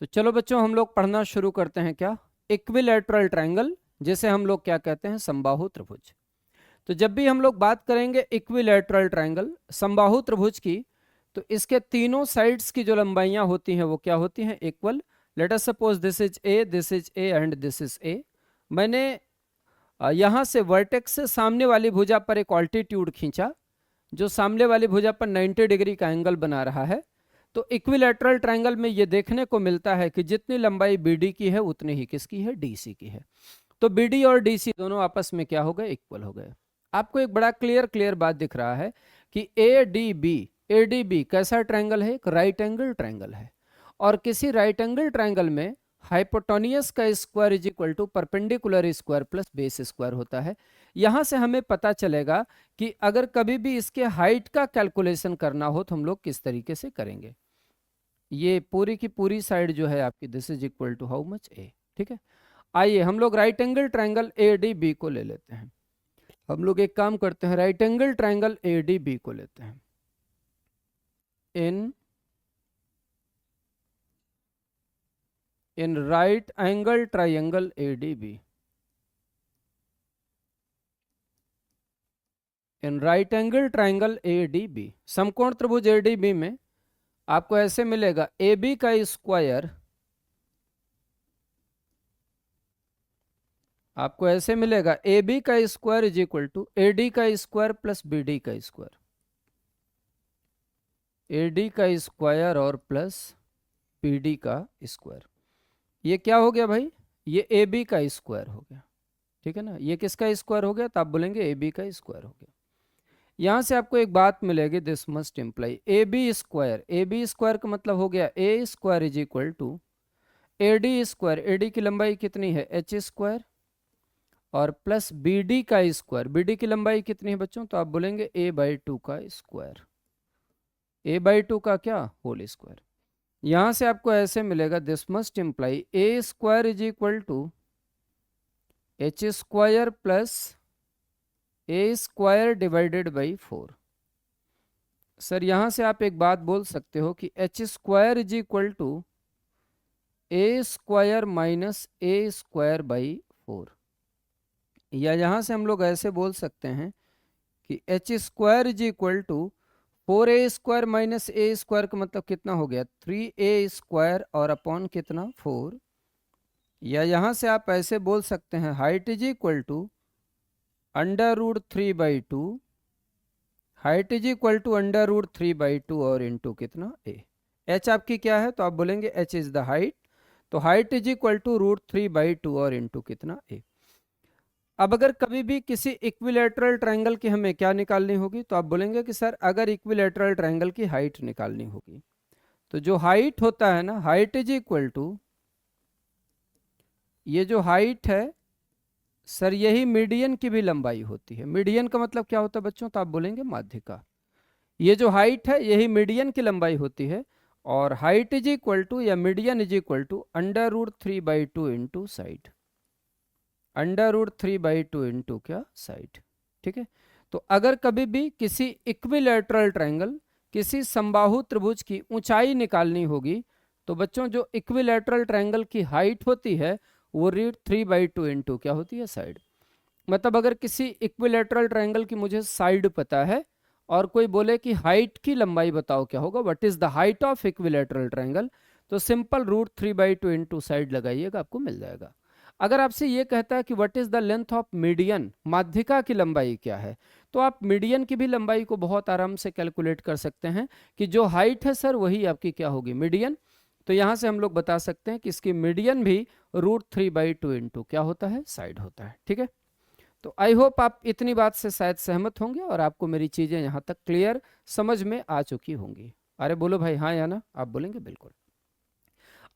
तो चलो बच्चों हम लोग पढ़ना शुरू करते हैं। क्या? इक्विलैटरल ट्रायंगल, जिसे हम लोग क्या कहते हैं? समबाहु त्रिभुज। तो जब भी हम लोग बात करेंगे इक्विलैटरल ट्रायंगल, समबाहु त्रिभुज की, तो इसके तीनों साइड्स की जो लंबाइयां होती हैं वो क्या होती हैं? Equal. Late us suppose this is a, this is A and this is a. मैंने यहां से वर्टेक्स से सामने वाली भुजा पर एक ऑल्टीट्यूड खींचा जो सामने वाली भुजा पर 90 डिग्री का एंगल बना रहा है। तो इक्विलैटरल ट्रायंगल में ये देखने को मिलता है कि जितनी लंबाई BD की है उतनी ही किसकी है? DC की है। तो BD और DC दोनों आपस में क्या हो गए? इक्वल हो गए। आपको एक बड़ा क्लियर बात दिख रहा है कि ADB कैसा ट्रायंगल है? एक राइट एंगल ट्रायंगल है। और किसी राइट एंगल ट्रायंगल में हाइपोटेन्यूज का square is equal to perpendicular square plus base square होता है। यहां से हमें पता चलेगा कि अगर कभी भी इसके हाइट का कैलकुलेशन करना हो तो हम लोग किस तरीके से करेंगे। ये पूरी की पूरी साइड जो है आपकी, this is equal to how much? A। ठीक है, आइए हम लोग राइट एंगल ट्रायंगल ADB को ले लेते हैं। हम लोग एक काम करते हैं, राइट एंगल ट्रायंगल ADB को लेते हैं। In right angle triangle ADB, in right angle triangle ADB, समकोण त्रिभुज ADB में आपको ऐसे मिलेगा AB का स्क्वायर, आपको ऐसे मिलेगा AB का square is equal to AD का स्क्वायर प्लस BD का स्क्वायर। AD का स्क्वायर और प्लस BD का स्क्वायर। ये क्या हो गया भाई? ये AB का स्क्वायर हो गया। ठीक है ना, ये किसका स्क्वायर हो गया? तो आप बोलेंगे AB का स्क्वायर हो गया। यहां से आपको एक बात मिलेगी, this must imply AB square. AB square का मतलब हो गया A square is equal to AD square. AD की लंबाई कितनी है? H स्क्वायर और प्लस BD का स्क्वायर। BD की लंबाई कितनी है बच्चों? तो आप बोलेंगे A/2 का स्क्वायर। A/2 का क्या? Whole square. यहां से आपको ऐसे मिलेगा, this must imply A square is equal to H square plus A square divided by 4। Sir यहां से आप एक बात बोल सकते हो कि H square is equal to A square minus A square by 4। या यहां से हम लोग ऐसे बोल सकते हैं कि H square is equal to 4A square minus A square का मतलब कितना हो गया? 3A स्क्वायर और अपॉन कितना? 4। या यहां से आप ऐसे बोल सकते हैं height is equal to √3/2, height is equal to √3/2 और इंटू कितना? A। H आपकी क्या है? तो आप बोलेंगे H इज द हाइट। तो हाइट इज इक्वल टू √3/2 और इंटू कितना? A। अब अगर कभी भी किसी इक्विलैटरल ट्रायंगल की हमें क्या निकालनी होगी? तो आप बोलेंगे कि सर अगर इक्विलैटरल ट्रायंगल की हाइट निकालनी होगी तो जो हाइट होता है ना, हाइट इज इक्वल टू, ये जो हाइट है सर यही मीडियन की भी लंबाई होती है। मीडियन का मतलब क्या होता है बच्चों? तो आप बोलेंगे माध्यिका। ये जो हाइट है यही मीडियन की लंबाई होती है। और हाइट इज इक्वल टू या median is equal to √3/2 into side. √3/2 into क्या? साइड। ठीक है, तो अगर कभी भी किसी इक्विलैटरल ट्रायंगल, किसी समबाहु त्रिभुज की ऊंचाई निकालनी होगी तो बच्चों जो इक्विलैटरल ट्रायंगल की हाइट होती है वो √3/2 इंटू क्या होती है? साइड। मतलब अगर किसी इक्विलैटरल ट्रायंगल की मुझे साइड पता है और कोई बोले कि हाइट की लंबाई बताओ क्या होगा, what is the height of equilateral triangle, तो सिंपल √3/2 इंटू साइड लगाइएगा, आपको मिल जाएगा। अगर आपसे ये कहता है कि what is the length of median, माध्यिका की लंबाई क्या है, तो आप मीडियन की भी लंबाई को बहुत आराम से कैलकुलेट कर सकते हैं कि जो हाइट है सर वही आपकी क्या होगी? मीडियन। तो यहां से हम लोग बता सकते हैं कि इसकी मीडियन भी √3/2 इंटू क्या होता है? साइड होता है। ठीक है, तो आई होप आप इतनी बात से शायद सहमत होंगे और आपको मेरी चीजें यहां तक क्लियर समझ में आ चुकी होंगी। अरे बोलो भाई हाँ या ना? आप बोलेंगे बिल्कुल।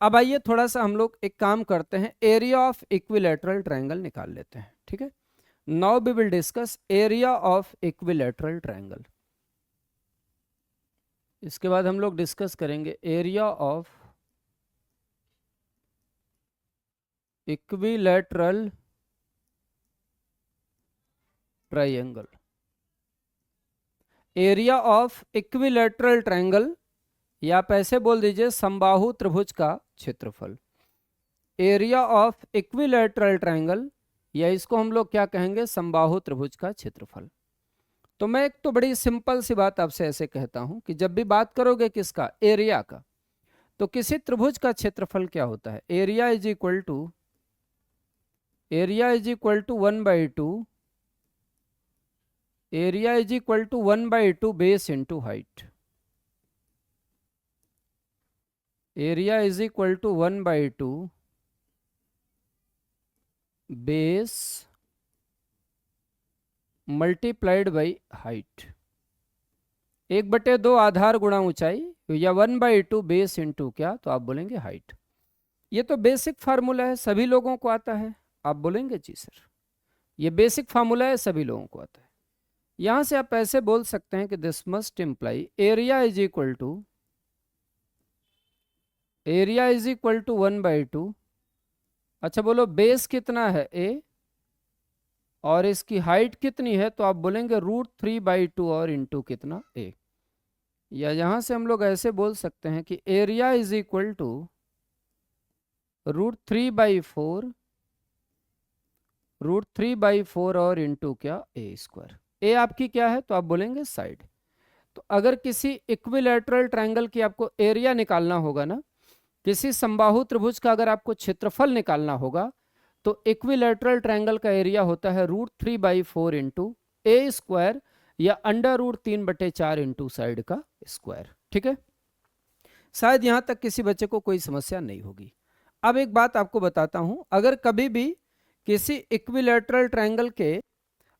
अब आइए थोड़ा सा हम लोग एक काम करते हैं, एरिया ऑफ इक्विलैटरल ट्रायंगल निकाल लेते हैं। ठीक है, now we will discuss area of equilateral triangle. इसके बाद हम लोग डिस्कस करेंगे area of equilateral triangle. Area of equilateral triangle या आप ऐसे बोल दीजिए समबाहु त्रिभुज का क्षेत्रफल। एरिया ऑफ इक्विलैटरल ट्रायंगल, या इसको हम लोग क्या कहेंगे, समबाहु त्रिभुज का क्षेत्रफल। तो मैं एक तो बड़ी सिंपल सी बात आपसे ऐसे कहता हूं कि जब भी बात करोगे किसका, एरिया का, तो किसी त्रिभुज का क्षेत्रफल क्या होता है, area is equal to 1/2, area is equal to 1/2 base into height. Area is equal to 1/2 base multiplied by height. 1/2 आधार गुणा ऊंचाई, या 1/2 बेस इंटू क्या, तो आप बोलेंगे हाइट। ये तो बेसिक फार्मूला है, सभी लोगों को आता है। आप बोलेंगे जी सर ये बेसिक फार्मूला है, सभी लोगों को आता है। यहां से आप ऐसे बोल सकते हैं कि this must imply area is equal to 1/2। अच्छा बोलो बेस कितना है a, और इसकी हाइट कितनी है, तो आप बोलेंगे √3/2 और इंटू कितना a। या यहां से हम लोग ऐसे बोल सकते हैं कि एरिया इज इक्वल टू √3/4 और इंटू क्या a²। a आपकी क्या है, तो आप बोलेंगे साइड। तो अगर किसी इक्विलैटरल ट्रायंगल की आपको एरिया निकालना होगा ना, किसी समबाहु त्रिभुज का अगर आपको क्षेत्रफल निकालना होगा, तो इक्विलैटरल ट्रायंगल का एरिया होता है √3/4 इंटू a², या √3/4 इंटू साइड का स्क्वायर। ठीक है, शायद यहां तक किसी बच्चे को कोई समस्या नहीं होगी। अब एक बात आपको बताता हूं, अगर कभी भी किसी इक्विलैटरल ट्रायंगल के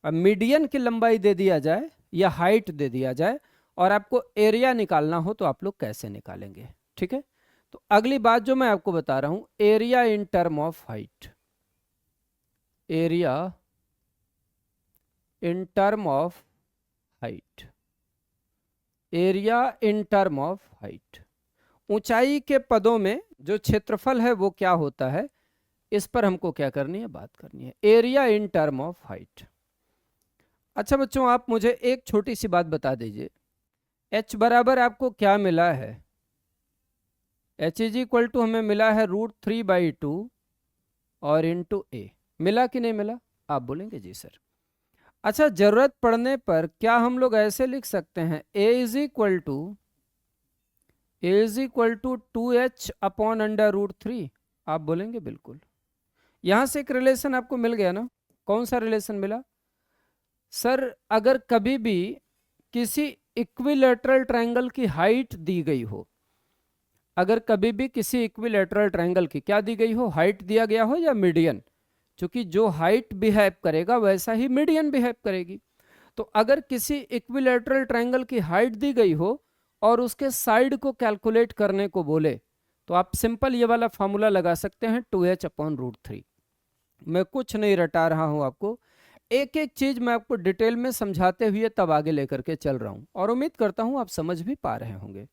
मीडियन की लंबाई दे दिया जाए या हाइट दे दिया जाए और आपको एरिया निकालना हो, तो आप लोग कैसे निकालेंगे। ठीक है, तो अगली बात जो मैं आपको बता रहा हूं, area in term of height. Area in term of height. Area in term of height, ऊंचाई के पदों में जो क्षेत्रफल है वो क्या होता है, इस पर हमको क्या करनी है, बात करनी है। Area in term of height. अच्छा बच्चों, आप मुझे एक छोटी सी बात बता दीजिए, h बराबर आपको क्या मिला है, h इज इक्वल टू हमें मिला है √3/2 और इंटू a। मिला कि नहीं मिला, आप बोलेंगे जी सर। अच्छा, जरूरत पड़ने पर क्या हम लोग ऐसे लिख सकते हैं, a is equal to 2h upon √3। आप बोलेंगे बिल्कुल। यहां से एक रिलेशन आपको मिल गया ना, कौन सा रिलेशन मिला सर, अगर कभी भी किसी इक्विलैटरल ट्रायंगल की हाइट दी गई हो, अगर कभी भी किसी इक्विलैटरल ट्रायंगल की क्या दी गई हो, हाइट दिया गया हो या मीडियन, क्योंकि जो हाइट बिहेव करेगा वैसा ही मीडियन बिहेव करेगी। तो अगर किसी इक्विलैटरल ट्रायंगल की हाइट दी गई हो और उसके साइड को कैलकुलेट करने को बोले, तो आप सिंपल ये वाला फॉर्मूला लगा सकते हैं 2h अपॉन √3। मैं कुछ नहीं रटा रहा हूं आपको, एक एक चीज मैं आपको डिटेल में समझाते हुए तब आगे लेकर के चल रहा हूं, और उम्मीद करता हूं आप समझ भी पा रहे होंगे।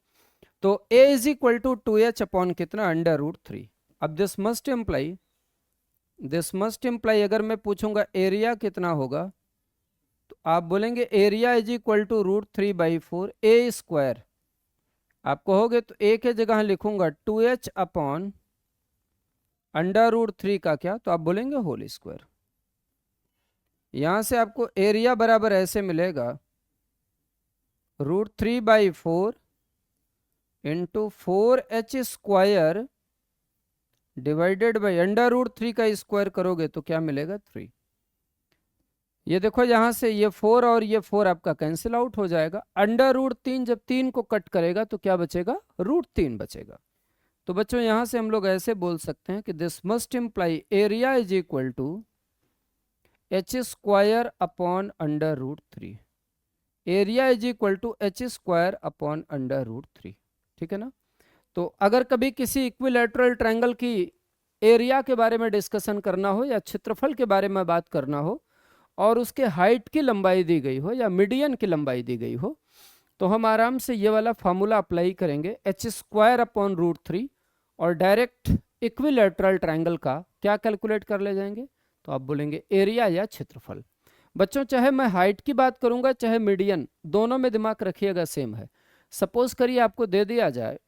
तो a is equal to 2h upon कितना, √3। अब दिस मस्ट इम्प्लाई अगर मैं पूछूंगा एरिया कितना होगा, तो आप बोलेंगे area is equal to √3/4 a²। आप कहोगे तो a के जगह लिखूंगा 2h अपॉन √3 का क्या, तो आप बोलेंगे होल स्क्वायर। यहां से आपको एरिया बराबर ऐसे मिलेगा √3/4 इंटू 4h² डिवाइडेड बाई √3 का स्क्वायर करोगे तो क्या मिलेगा, 3। ये देखो यहां से ये 4 और ये 4 आपका कैंसिल आउट हो जाएगा। √3 जब 3 को कट करेगा तो क्या बचेगा, √3 बचेगा। तो बच्चों यहां से हम लोग ऐसे बोल सकते हैं कि this must imply area is equal to h² upon √3। Area is equal to h² upon √3। ठीक है ना। तो अगर कभी किसी इक्विलैटरल ट्रायंगल की एरिया के बारे में डिस्कशन करना हो या क्षेत्रफल के बारे में बात करना हो और उसके हाइट की लंबाई दी गई हो या मीडियन की लंबाई दी गई हो, तो हम आराम से ये वाला फॉर्मूला अप्लाई करेंगे h² अपॉन √3 और डायरेक्ट इक्विलैटरल ट्रायंगल का क्या कैलकुलेट कर ले जाएंगे, तो आप बोलेंगे एरिया या क्षेत्रफल। बच्चों चाहे मैं हाइट की बात करूंगा चाहे मीडियन, दोनों में दिमाग रखिएगा सेम है। सपोज करिए आपको दे दिया जाए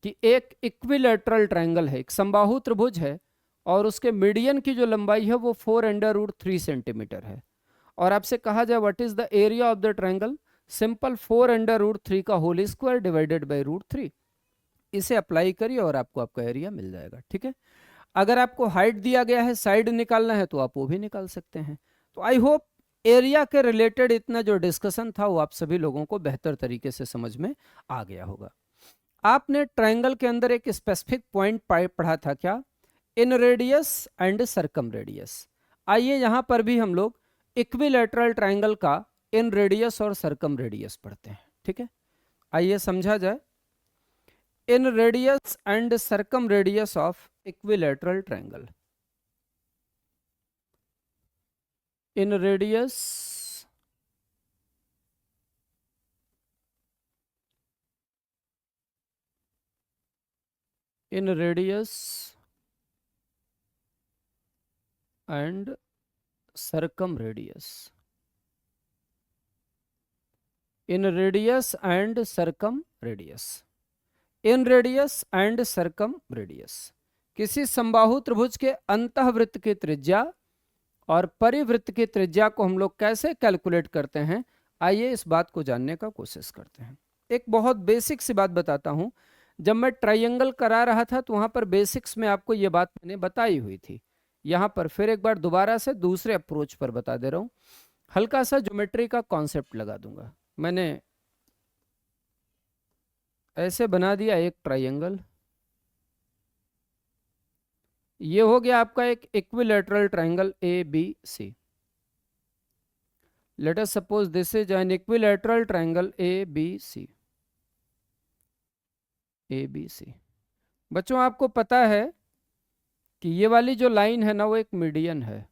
कि एक इक्विलैटरल ट्रायंगल है, एक समबाहु त्रिभुज है, और उसके मीडियन की जो लंबाई है वो 4√3 सेंटीमीटर है, और आपसे कहा जाए what is the area of the triangle, simple 4√3 का होल स्क्वायर डिवाइडेड बाई √3, इसे अप्लाई करिए और आपको आपका एरिया मिल जाएगा। ठीक है, अगर आपको हाइट दिया गया है, साइड निकालना है, तो आप वो भी निकाल सकते हैं। तो आई होप एरिया के रिलेटेड इतना जो डिस्कशन था वो आप सभी लोगों को बेहतर तरीके से समझ में आ गया होगा। आपने ट्रायंगल के अंदर एक स्पेसिफिक पॉइंट पढ़ा था, क्या, इन रेडियस एंड सरकम रेडियस। आइए यहां पर भी हम लोग इक्विलैटरल ट्रायंगल का इन रेडियस और सरकम रेडियस पढ़ते हैं। ठीक है, आइए समझा जाए। Inradius and circumradius of equilateral triangle. Inradius and circumradius. In radius and circumradius. In radius and circumradius. किसी समबाहु त्रिभुज के अंतःवृत्त की त्रिज्या और परिवृत्त की त्रिज्या को हम लोग कैसे कैलकुलेट करते हैं, आइए इस बात को जानने का कोशिश करते हैं। एक बहुत बेसिक सी बात बताता हूं। जब मैं ट्रायंगल करा रहा था तो वहां पर बेसिक्स में आपको ये बात मैंने बताई हुई थी। यहां पर फिर एक बार दोबारा से दूसरे अप्रोच पर बता दे रहा हूं, हल्का सा ज्योमेट्री का कॉन्सेप्ट लगा दूंगा। मैंने ऐसे बना दिया एक ट्रायंगल, ये हो गया आपका एक equilateral triangle A B C. Let us suppose this is an equilateral triangle A B C. A B C, बच्चों आपको पता है कि ये वाली जो लाइन है ना वो एक मीडियन है।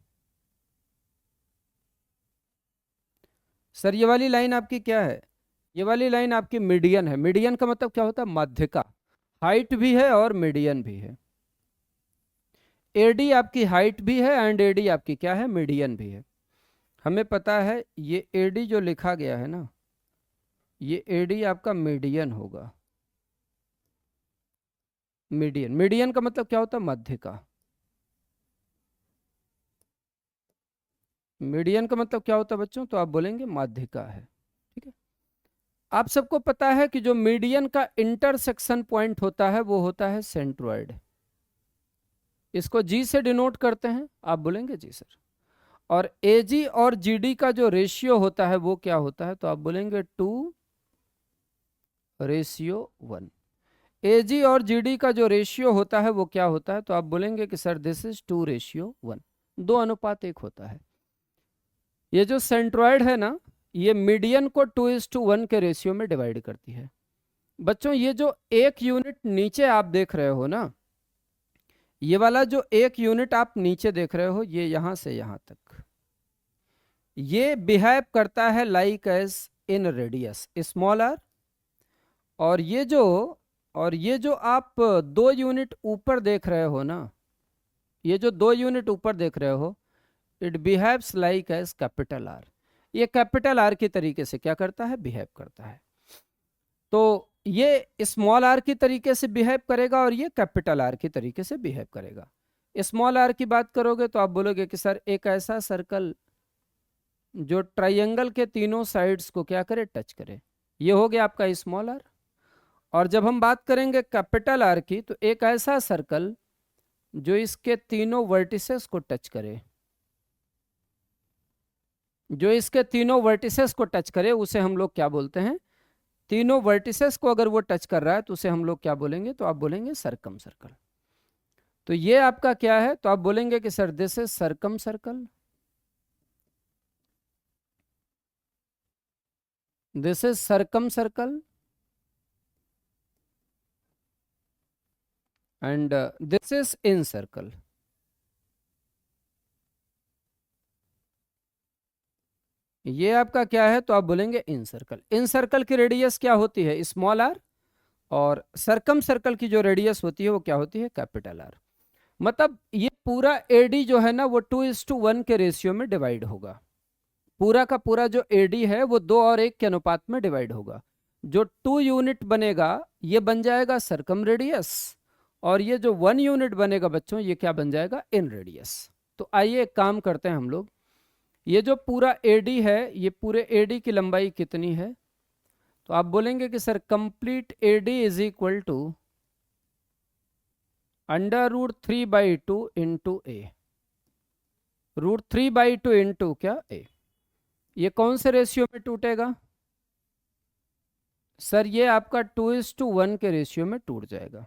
सर ये वाली लाइन आपकी क्या है, ये वाली लाइन आपकी मीडियन है। मीडियन का मतलब क्या होता है, मध्यिका। हाइट भी है और मीडियन भी है। एडी आपकी हाइट भी है एंड एडी आपकी क्या है, मीडियन भी है। हमें पता है ये एडी जो लिखा गया है ना, ये एडी आपका मीडियन होगा। मीडियन, मीडियन का मतलब क्या होता है, मध्यिका। मीडियन का मतलब क्या होता है बच्चों, तो आप बोलेंगे माध्यिका है। ठीक है, आप सबको पता है कि जो मीडियन का इंटरसेक्शन पॉइंट होता है वो होता है सेंट्रोइड। इसको जी से डिनोट करते हैं, आप बोलेंगे जी सर। और एजी और जीडी का जो रेशियो होता है वो क्या होता है, तो आप बोलेंगे 2:1। एजी और जीडी का जो रेशियो होता है वो क्या होता है, तो आप बोलेंगे कि सर दिस इज 2:1, 2:1 होता है। ये जो सेंट्रोइड है ना, ये मीडियन को 2:1 के रेशियो में डिवाइड करती है। बच्चों ये जो एक यूनिट नीचे आप देख रहे हो ना, ये वाला जो एक यूनिट आप नीचे देख रहे हो, ये यहां से यहां तक, ये बिहेव करता है like as in radius small r. और ये जो आप 2 यूनिट ऊपर देख रहे हो ना, ये जो 2 यूनिट ऊपर देख रहे हो, it behaves like as capital R. ये कैपिटल आर के तरीके से क्या करता है, बिहेव करता है। तो ये स्मॉल आर की तरीके से बिहेव करेगा और ये कैपिटल आर की तरीके से बिहेव करेगा। स्मॉल आर की बात करोगे तो आप बोलोगे कि सर एक ऐसा सर्कल जो ट्रायंगल के तीनों साइड्स को क्या करे, टच करे, ये हो गया आपका स्मॉल आर। और जब हम बात करेंगे कैपिटल आर की, तो एक ऐसा सर्कल जो इसके तीनों वर्टिसेस को टच करे, जो इसके तीनों वर्टिसेस को टच करे, उसे हम लोग क्या बोलते हैं, तीनों वर्टिसेस को अगर वो टच कर रहा है तो उसे हम लोग क्या बोलेंगे, तो आप बोलेंगे सरकम सर्कल। तो ये आपका क्या है, तो आप बोलेंगे कि sir this is circumcircle, this is circumcircle, and this is incircle. ये आपका क्या है, तो आप बोलेंगे इन सर्कल। इन सर्कल की रेडियस क्या होती है, स्मॉल आर, और सरकम सर्कल की जो रेडियस होती है वो क्या होती है, कैपिटल आर। मतलब ये पूरा एडी जो है ना वो 2:1 के रेशियो में डिवाइड होगा। पूरा का पूरा जो एडी है वो 2 और 1 के अनुपात में डिवाइड होगा। जो 2 यूनिट बनेगा ये बन जाएगा सरकम रेडियस, और ये जो 1 यूनिट बनेगा बच्चों ये क्या बन जाएगा, इन रेडियस। तो आइए एक काम करते हैं हम लोग, ये जो पूरा एडी है, ये पूरे एडी की लंबाई कितनी है, तो आप बोलेंगे कि sir complete AD is equal to √3/2 into A, √3/2 into क्या ए। ये कौन से रेशियो में टूटेगा सर, ये आपका 2:1 के रेशियो में टूट जाएगा।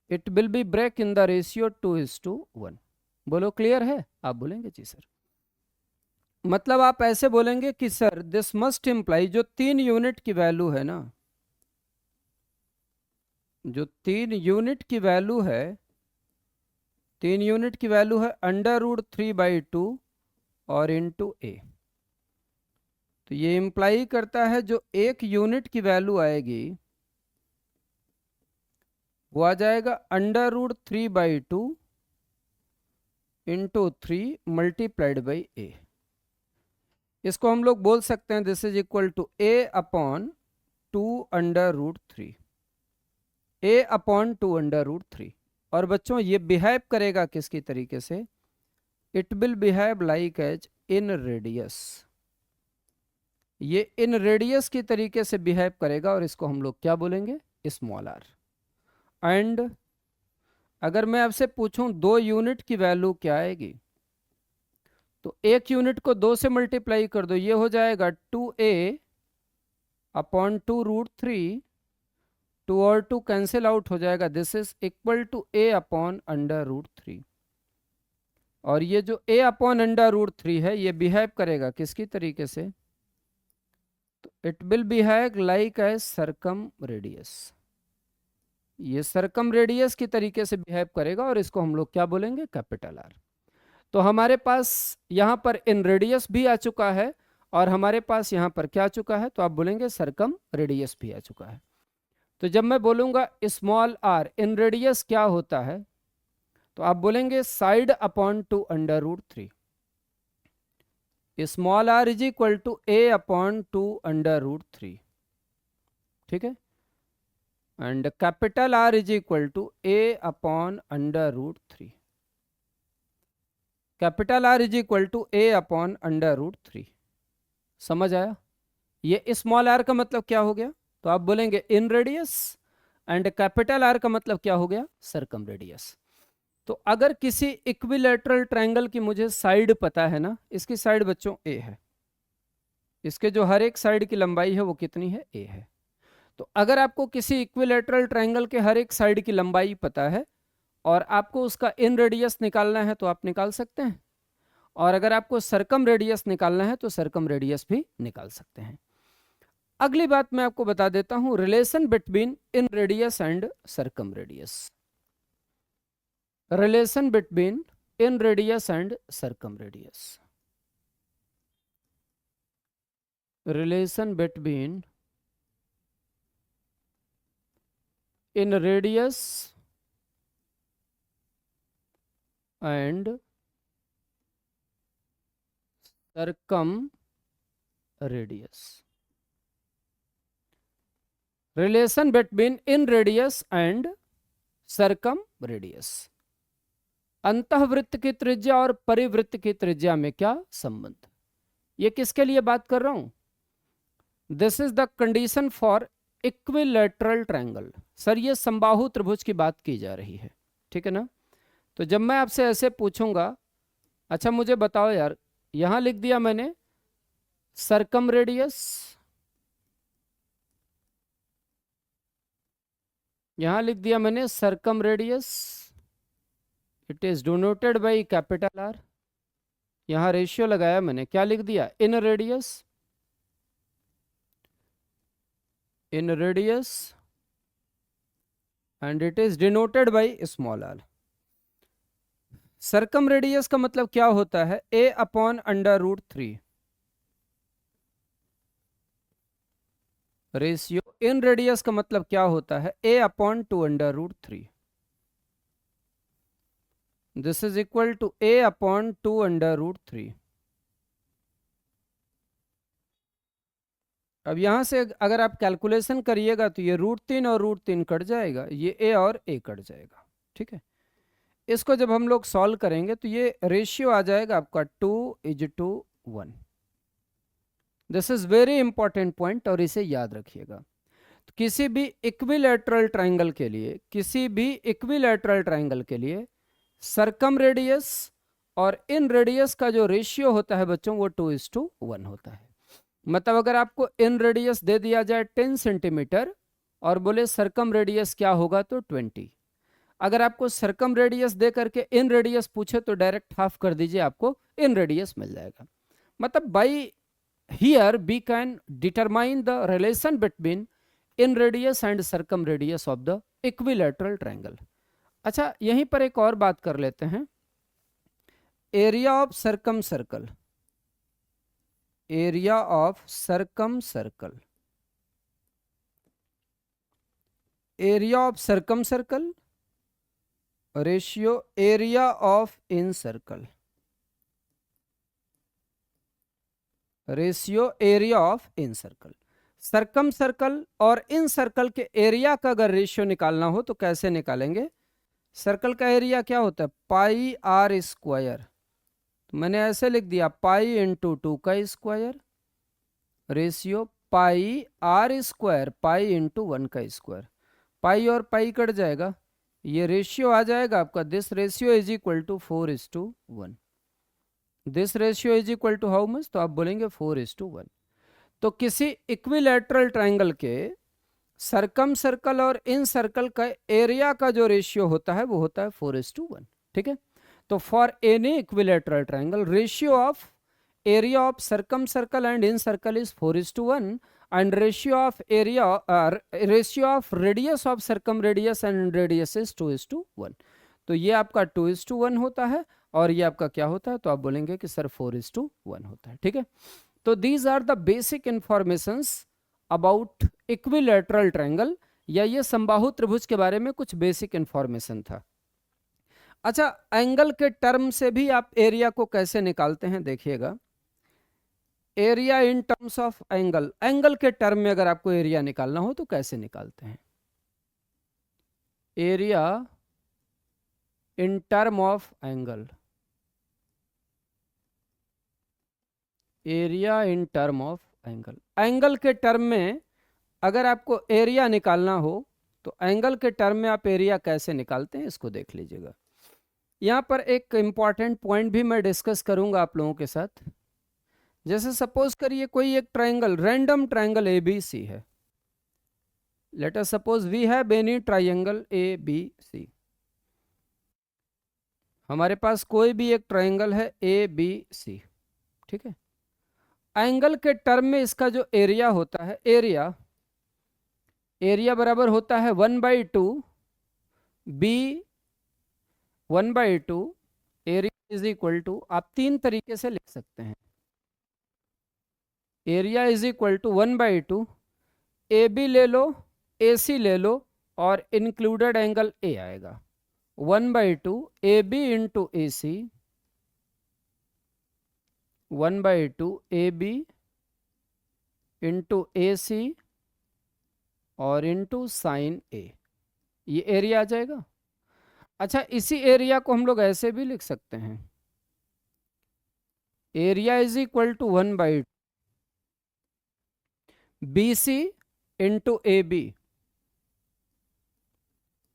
It will be break in the ratio 2:1। बोलो क्लियर है, आप बोलेंगे जी सर। मतलब आप ऐसे बोलेंगे कि सर दिस मस्ट इम्प्लाई, जो 3 यूनिट की वैल्यू है ना, जो 3 यूनिट की वैल्यू है, 3 यूनिट की वैल्यू है √3/2 और इंटू ए। तो ये इम्प्लाई करता है जो 1 यूनिट की वैल्यू आएगी वो आ जाएगा √3/2 इंटू 3 मल्टीप्लाइड बाई ए। इसको हम लोग बोल सकते हैं this is equal to A/2 √3, A/2 √3। और बच्चों ये बिहेव करेगा किसकी तरीके से, it will behave like as in radius, ये इन रेडियस की तरीके से बिहेव करेगा, और इसको हम लोग क्या बोलेंगे, स्मॉल आर। एंड अगर मैं आपसे पूछूं 2 यूनिट की वैल्यू क्या आएगी, तो 1 यूनिट को 2 से मल्टीप्लाई कर दो, ये हो जाएगा 2A/2 √3, 2 और 2 कैंसिल आउट हो जाएगा, this is equal to A/√3। और ये जो A/√3 है ये बिहेव करेगा किसकी तरीके से, तो it will behave like as circumradius, ये सरकम रेडियस की तरीके से बिहेव करेगा, और इसको हम लोग क्या बोलेंगे, कैपिटल आर। तो हमारे पास यहाँ पर इन रेडियस भी आ चुका है, और हमारे पास यहाँ पर क्या आ चुका है, तो आप बोलेंगे सरकम रेडियस भी आ चुका है। तो जब मैं बोलूँगा स्मॉल आर इन रेडियस क्या होता है, तो आप बोलेंगे साइड/2 √3, small R is equal to A/2 √3, ठीक है। And capital R is equal to A/√3, capital R is equal to A/√3। समझ आया, ये स्मॉल आर का मतलब क्या हो गया, तो आप बोलेंगे इन रेडियस, एंड कैपिटल आर का मतलब क्या हो गया, सरकम रेडियस। तो अगर किसी इक्विलैटरल ट्रायंगल की मुझे साइड पता है ना, इसकी साइड बच्चों ए है, इसके जो हर एक साइड की लंबाई है वो कितनी है, ए है। तो अगर आपको किसी इक्विलैटरल ट्रायंगल के हर एक साइड की लंबाई पता है और आपको उसका इन रेडियस निकालना है तो आप निकाल सकते हैं, और अगर आपको सरकम रेडियस निकालना है तो सरकम रेडियस भी निकाल सकते हैं। अगली बात मैं आपको बता देता हूं, relation between inradius and circumradius, relation between inradius and circumradius, relation between inradius and circumradius, relation between inradius and circumradius. अंतःवृत्त की त्रिज्या और परिवृत्त की त्रिज्या में क्या संबंध, ये किसके लिए बात कर रहा हूं, this is the condition for equilateral triangle. Sir ये समबाहु त्रिभुज की बात की जा रही है, ठीक है ना। तो जब मैं आपसे ऐसे पूछूंगा, अच्छा मुझे बताओ यार, यहां लिख दिया मैंने सरकम रेडियस, यहां लिख दिया मैंने circumradius, it is denoted by capital R, यहां रेशियो लगाया मैंने, क्या लिख दिया, inradius, inradius and it is denoted by small R. Circumradius का मतलब क्या होता है, A/√3 रेशियो, इन रेडियस का मतलब क्या होता है, A/2 √3, this is equal to A/2 √3। अब यहाँ से अगर आप कैलकुलेशन करिएगा तो ये √3 और √3 कट जाएगा, ये a और a कट जाएगा, ठीक है। इसको जब हम लोग सॉल्व करेंगे तो ये रेशियो आ जाएगा आपका 2:1। This is very important point और इसे याद रखिएगा। तो किसी भी इक्विलैटरल ट्राइंगल के लिए, किसी भी इक्विलैटरल ट्राइंगल के लिए सरकम रेडियस और इन रेडियस का जो रेशियो होता है बच्चों वो 2:1 होता है। मतलब अगर आपको इन रेडियस दे दिया जाए 10 सेंटीमीटर और बोले सरकम रेडियस क्या होगा तो 20। अगर आपको सरकम रेडियस दे करके इन रेडियस पूछे तो डायरेक्ट हाफ कर दीजिए, आपको इन रेडियस मिल जाएगा। मतलब by here we can determine the relation between inradius and circumradius of the equilateral triangle. अच्छा, यहीं पर एक और बात कर लेते हैं। Area of circumcircle, area of circumcircle, area of circumcircle ratio area of incircle, ratio area of incircle. Circumcircle और इन सर्कल के एरिया का अगर रेशियो निकालना हो तो कैसे निकालेंगे? सर्कल का एरिया क्या होता है? Pi R square. तो मैंने ऐसे लिख दिया पाई इंटू 2 का square ratio pi R square pi into 1 का स्क्वायर। पाई और पाई कट जाएगा, ये रेशियो आ जाएगा आपका, this ratio is equal to 4:1। This ratio is equal to how much? तो आप बोलेंगे 4:1। तो किसी इक्विलैटरल ट्राइंगल के सरकम सर्कल और इन सर्कल का एरिया का जो रेशियो होता है वो होता है 4:1, ठीक है। तो for any equilateral triangle ratio of area of circumcircle and incircle is 4:1 and ratio of area ratio of radius of circumradius and radius is 2:1। तो ये आपका 2:1 होता है और ये आपका क्या होता है? तो आप बोलेंगे कि सर 4:1 होता है, ठीक है। तो these are the basic informations about equilateral triangle, या ये समबाहु त्रिभुज के बारे में कुछ बेसिक इंफॉर्मेशन था। अच्छा, एंगल के टर्म से भी आप एरिया को कैसे निकालते हैं देखिएगा। Area in terms of angle, angle के टर्म में अगर आपको एरिया निकालना हो तो कैसे निकालते हैं? Area in term of angle, area in term of angle. Angle के टर्म में अगर आपको एरिया निकालना हो तो एंगल के टर्म में आप एरिया कैसे निकालते हैं इसको देख लीजिएगा। यहां पर एक इंपॉर्टेंट पॉइंट भी मैं डिस्कस करूंगा आप लोगों के साथ। जैसे सपोज करिए कोई एक ट्राइंगल, रैंडम ट्राइंगल ABC है। Let us suppose we have any triangle ABC। हमारे पास कोई भी एक ट्राइंगल है ABC, ठीक है। एंगल के टर्म में इसका जो एरिया होता है, एरिया बराबर होता है 1/2 B 1/2 area is equal to, आप तीन तरीके से लिख सकते हैं। Area is equal to 1/2 AB ले लो, AC ले लो और इंक्लूडेड एंगल A आएगा। 1/2 AB into AC, 1/2 AB into AC और इंटू साइन A, ये एरिया आ जाएगा। अच्छा, इसी एरिया को हम लोग ऐसे भी लिख सकते हैं, area is equal to 1/2 BC into AB,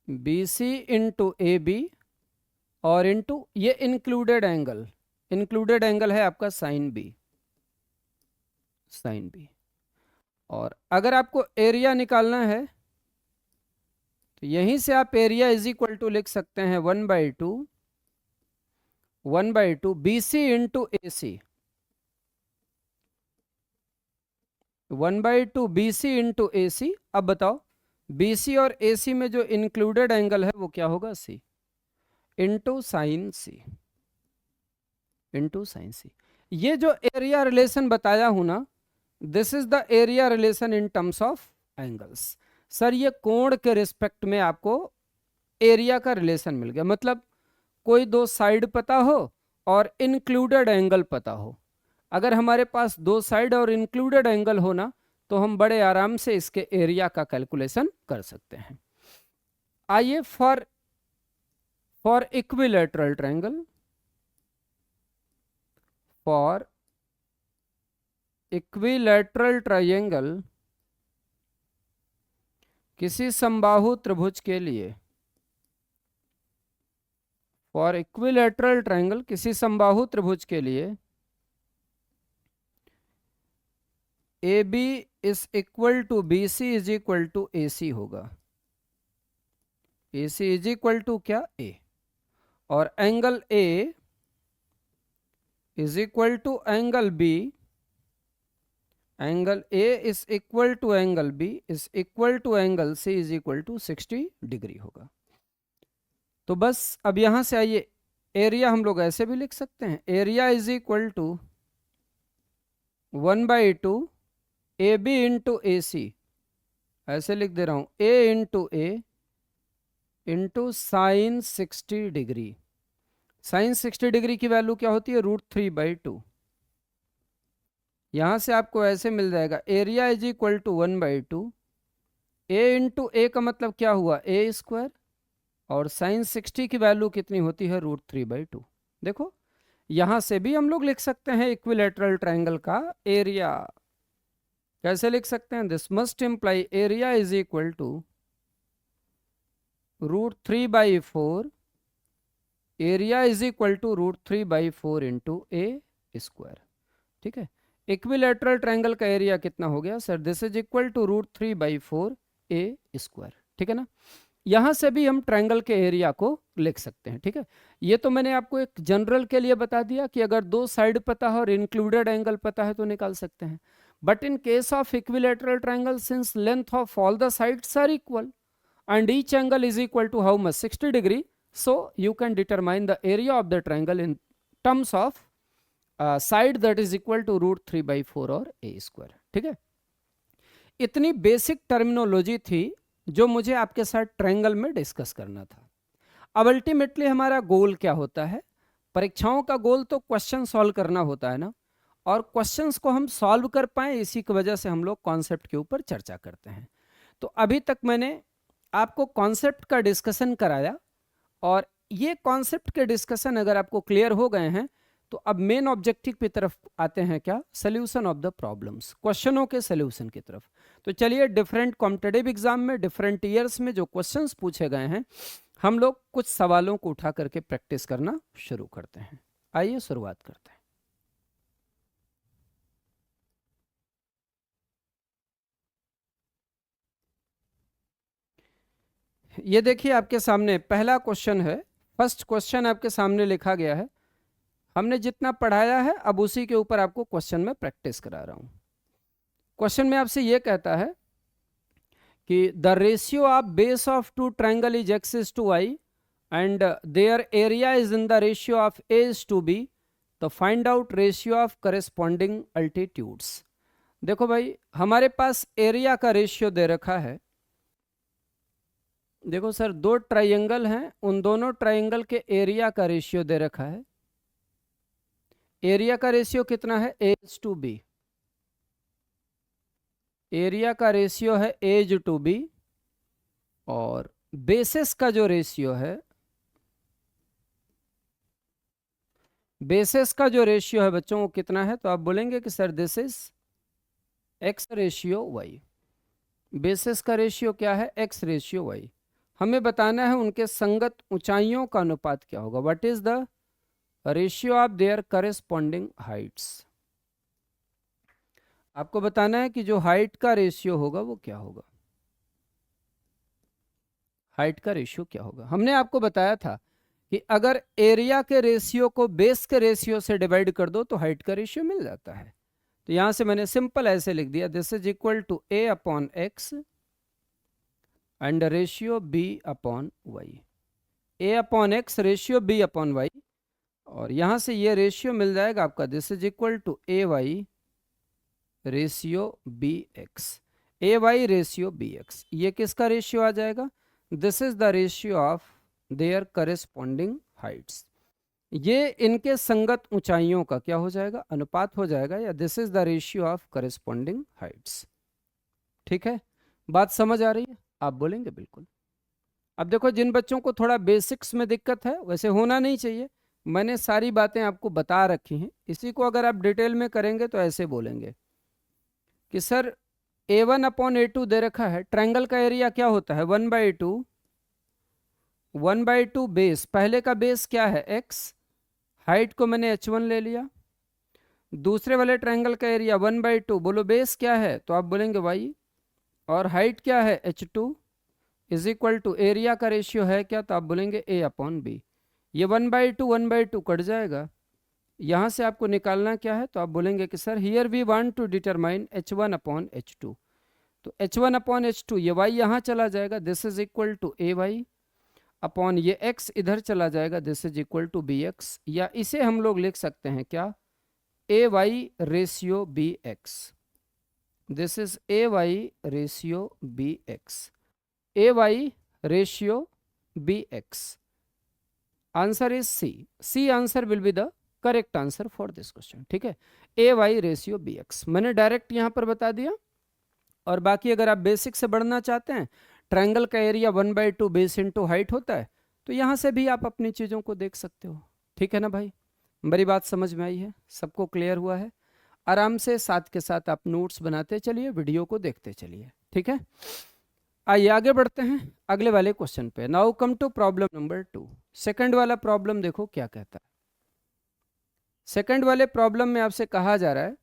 BC into AB और इंटू ये इंक्लूडेड एंगल, इंक्लूडेड एंगल है आपका साइन B, साइन B। और अगर आपको एरिया निकालना है तो यहीं से आप एरिया इज इक्वल टू लिख सकते हैं 1/2 BC into AC, 1/2 BC into AC। अब बताओ BC और AC में जो इंक्लूडेड एंगल है वो क्या होगा? C into sine C, into sine C। ये जो एरिया रिलेशन बताया हूं ना, this is the area relation in terms of angles. Sir ये कोण के रिस्पेक्ट में आपको एरिया का रिलेशन मिल गया। मतलब कोई दो साइड पता हो और इंक्लूडेड एंगल पता हो। अगर हमारे पास दो साइड और इंक्लूडेड एंगल हो ना तो हम बड़े आराम से इसके एरिया का कैलकुलेशन कर सकते हैं। आइए for equilateral triangle, for equilateral triangle, किसी समबाहु त्रिभुज के लिए, फॉर इक्विलैटरल ट्रायंगल किसी समबाहु त्रिभुज के लिए A B is equal to B C is equal to A C होगा। A C is equal to क्या, ए, और angle A is equal to angle B, angle A is equal to angle B is equal to angle C is equal to 60 degree होगा। तो बस अब यहां से आइए, एरिया हम लोग ऐसे भी लिख सकते हैं, area is equal to 1/2 A B into A C, ऐसे लिख दे रहा हूं, A into A into sine 60 degree. Sine 60 degree की वैल्यू क्या होती है, √3/2। यहां से आपको ऐसे मिल जाएगा, area is equal to 1/2 A into A का मतलब क्या हुआ, ए स्क्वायर, और साइन 60 की वैल्यू कितनी होती है, √3/2। देखो यहां से भी हम लोग लिख सकते हैं इक्विलैटरल ट्रायंगल का एरिया। कैसे लिख सकते हैं, this must imply area is equal to √3/4, area is equal to √3/4 into A square. ठीक है, इक्विलैटरल ट्रायंगल का एरिया कितना हो गया sir, this is equal to √3/4 A square. ठीक है ना, यहां से भी हम ट्रायंगल के एरिया को लिख सकते हैं। ठीक है, ये तो मैंने आपको एक जनरल के लिए बता दिया कि अगर दो साइड पता है और इंक्लूडेड एंगल पता है तो निकाल सकते हैं। But in case of equilateral triangle, since length of all the sides are equal and each angle is equal to how much, 60 degree, so you can determine the area of the triangle in terms of side that is equal to √3/4 और a square। ठीक है, इतनी basic terminology थी जो मुझे आपके साथ triangle में डिस्कस करना था। अब अल्टीमेटली हमारा गोल क्या होता है, परीक्षाओं का गोल तो क्वेश्चन सॉल्व करना होता है ना, और क्वेश्चंस को हम सॉल्व कर पाए इसी की वजह से हम लोग कॉन्सेप्ट के ऊपर चर्चा करते हैं। तो अभी तक मैंने आपको कॉन्सेप्ट का डिस्कशन कराया, और ये कॉन्सेप्ट के डिस्कशन अगर आपको क्लियर हो गए हैं तो अब मेन ऑब्जेक्टिव की तरफ आते हैं, क्या, सोल्यूशन ऑफ द प्रॉब्लम्स, क्वेश्चनों के सोल्यूशन की तरफ। तो चलिए, डिफरेंट कॉम्पिटिटिव एग्जाम में डिफरेंट ईयर्स में जो क्वेश्चंस पूछे गए हैं, हम लोग कुछ सवालों को उठा करके प्रैक्टिस करना शुरू करते हैं। आइए शुरुआत करते हैं। ये देखिए आपके सामने पहला क्वेश्चन है, फर्स्ट क्वेश्चन आपके सामने लिखा गया है। हमने जितना पढ़ाया है अब उसी के ऊपर आपको क्वेश्चन में प्रैक्टिस करा रहा हूं। क्वेश्चन में आपसे ये कहता है कि the ratio of base of two triangle is x is to y and their area is in the ratio of a is to b, तो find out ratio of corresponding altitudes. देखो भाई, हमारे पास एरिया का ratio दे रखा है। देखो sir, दो triangle हैं, उन दोनों ट्रायंगल के एरिया का रेशियो दे रखा है। एरिया का रेशियो कितना है, एज टू बी, एरिया का रेशियो है एज टू बी, और बेसिस का जो रेशियो है, बेसिस का जो रेशियो है बच्चों वो कितना है, तो आप बोलेंगे कि sir this is X ratio Y. Bases का रेशियो क्या है, एक्स रेशियो वाई। हमें बताना है उनके संगत ऊंचाइयों का अनुपात क्या होगा, what is the ratio of their corresponding Heights. आपको बताना है कि जो हाइट का रेशियो होगा वो क्या होगा, हाइट का रेशियो क्या होगा। हमने आपको बताया था कि अगर एरिया के रेशियो को बेस के रेशियो से डिवाइड कर दो तो हाइट का रेशियो मिल जाता है। तो यहां से मैंने सिंपल ऐसे लिख दिया, this is equal to a upon X and ratio b upon Y. a upon X ratio b upon Y, और यहां से ये रेशियो मिल जाएगा आपका, this is equal to A Y ratio B X, A Y ratio B X. ये किसका ratio आ जाएगा, this is the ratio of their corresponding heights. ये इनके संगत ऊंचाइयों का क्या हो जाएगा, अनुपात हो जाएगा, या this is the ratio of corresponding Heights. ठीक है, बात समझ आ रही है? आप बोलेंगे बिल्कुल। अब देखो, जिन बच्चों को थोड़ा बेसिक्स में दिक्कत है, वैसे होना नहीं चाहिए, मैंने सारी बातें आपको बता रखी हैं, इसी को अगर आप डिटेल में करेंगे तो ऐसे बोलेंगे कि सर A1/A2 दे रखा है, ट्रायंगल का एरिया क्या होता है? 1/2, 1/2 बेस, पहले का बेस क्या है? x, हाइट को मैंने h1 ले लिया। दूसरे वाले ट्रायंगल का एरिया 1/2, बोलो बेस क्या है? तो आप बोलेंगे y, और हाइट क्या है? h2 is equal to area का रेशियो है क्या? तो आप बोलेंगे A/B। ये 1/2 कट जाएगा, यहाँ से आपको निकालना क्या है? तो आप बोलेंगे कि sir here we want to determine H1/H2, तो H1/H2 ये y यहाँ चला जाएगा, this is equal to AY upon ये x इधर चला जाएगा, this is equal to BX, या इसे हम लोग लिख सकते हैं क्या? AY ratio BX, this is AY ratio BX, AY ratio BX। Answer is C answer will be the correct answer for this question. ठीक है, AY रेशियो BX मैंने डायरेक्ट यहां पर बता दिया। और बाकी अगर आप बेसिक से बढ़ना चाहते हैं, ट्रायंगल का एरिया 1/2 बेस इंटू हाइट होता है, तो यहां से भी आप अपनी चीजों को देख सकते हो। ठीक है ना भाई, मेरी बात समझ में आई है? सबको क्लियर हुआ है? आराम से साथ के साथ आप नोट्स बनाते चलिए, वीडियो को देखते चलिए। ठीक है, आइए आगे बढ़ते हैं अगले वाले क्वेश्चन पे। Now come to problem number 2। Second वाला प्रॉब्लम देखो क्या कहता है। सेकंड वाले प्रॉब्लम में आपसे कहा जा रहा है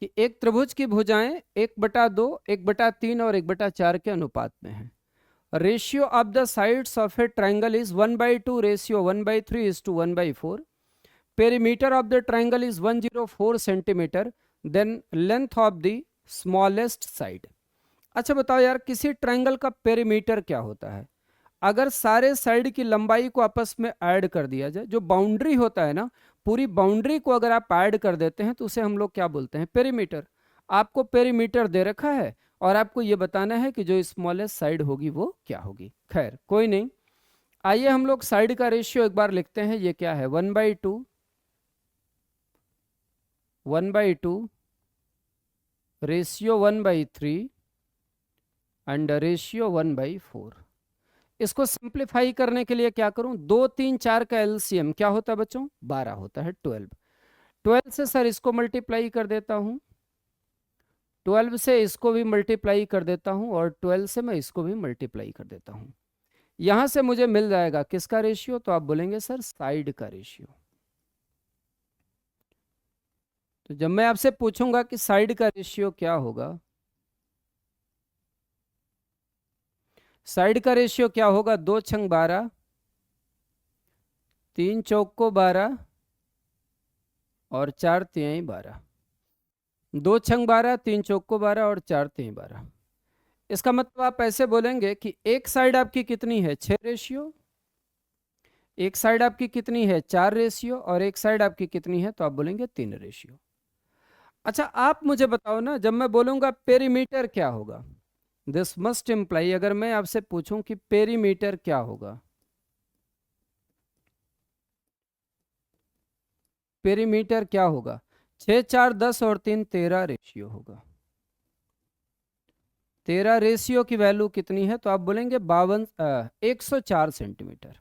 कि एक त्रिभुज की भुजाएं 1/2, 1/3 और 1/4 के अनुपात में है। Ratio of the sides of a triangle is 1/2 ratio 1/3 is to 1/4। Perimeter of the triangle is 104 centimetre, then length of the smallest side. अच्छा बताओ यार, किसी ट्राइंगल का पेरीमीटर क्या होता है? अगर सारे साइड की लंबाई को आपस में ऐड कर दिया जाए, जो बाउंड्री होता है ना, पूरी बाउंड्री को अगर आप ऐड कर देते हैं तो उसे हम लोग क्या बोलते हैं? पेरीमीटर। आपको पेरीमीटर दे रखा है और आपको ये बताना है कि जो स्मॉलेस्ट साइड होगी वो क्या होगी। खैर कोई नहीं, आइए हम लोग साइड का रेशियो एक बार लिखते हैं। ये क्या है? 1/2, 1/2 रेशियो 1/3 एंड रेशियो 1/4। इसको सिंप्लीफाई करने के लिए क्या करूं? 2, 3, 4 का एलसीएम क्या होता है बच्चों? 12 होता है, 12। 12 से सर इसको मल्टीप्लाई कर देता हूं, 12 से इसको भी मल्टीप्लाई कर देता हूं, और 12 से मैं इसको भी मल्टीप्लाई कर देता हूं। यहां से मुझे मिल जाएगा किसका रेशियो? तो आप बोलेंगे सर साइड का रेशियो। तो जब मैं आपसे पूछूंगा कि साइड का रेशियो क्या होगा, साइड का रेशियो क्या होगा? 2 छंग 12, 3 चौक को 12 और 4 तिहाई 12। 2 छंग 12, 3 चौक को 12 और 4 तिहाई 12। इसका मतलब आप ऐसे बोलेंगे कि एक साइड आपकी कितनी है? 6 रेशियो, एक साइड आपकी कितनी है? 4 रेशियो, और एक साइड आपकी कितनी है? तो आप बोलेंगे 3 रेशियो। अच्छा आप मुझे बताओ ना, जब मैं बोलूंगा पेरीमीटर क्या होगा, दिस मस्ट इम्प्लाई, अगर मैं आपसे पूछूं कि पेरीमीटर क्या होगा, पेरीमीटर क्या होगा? 6, 4, 10 और 3 13 रेशियो होगा। 13 रेशियो की वैल्यू कितनी है? तो आप बोलेंगे 104 centimetre,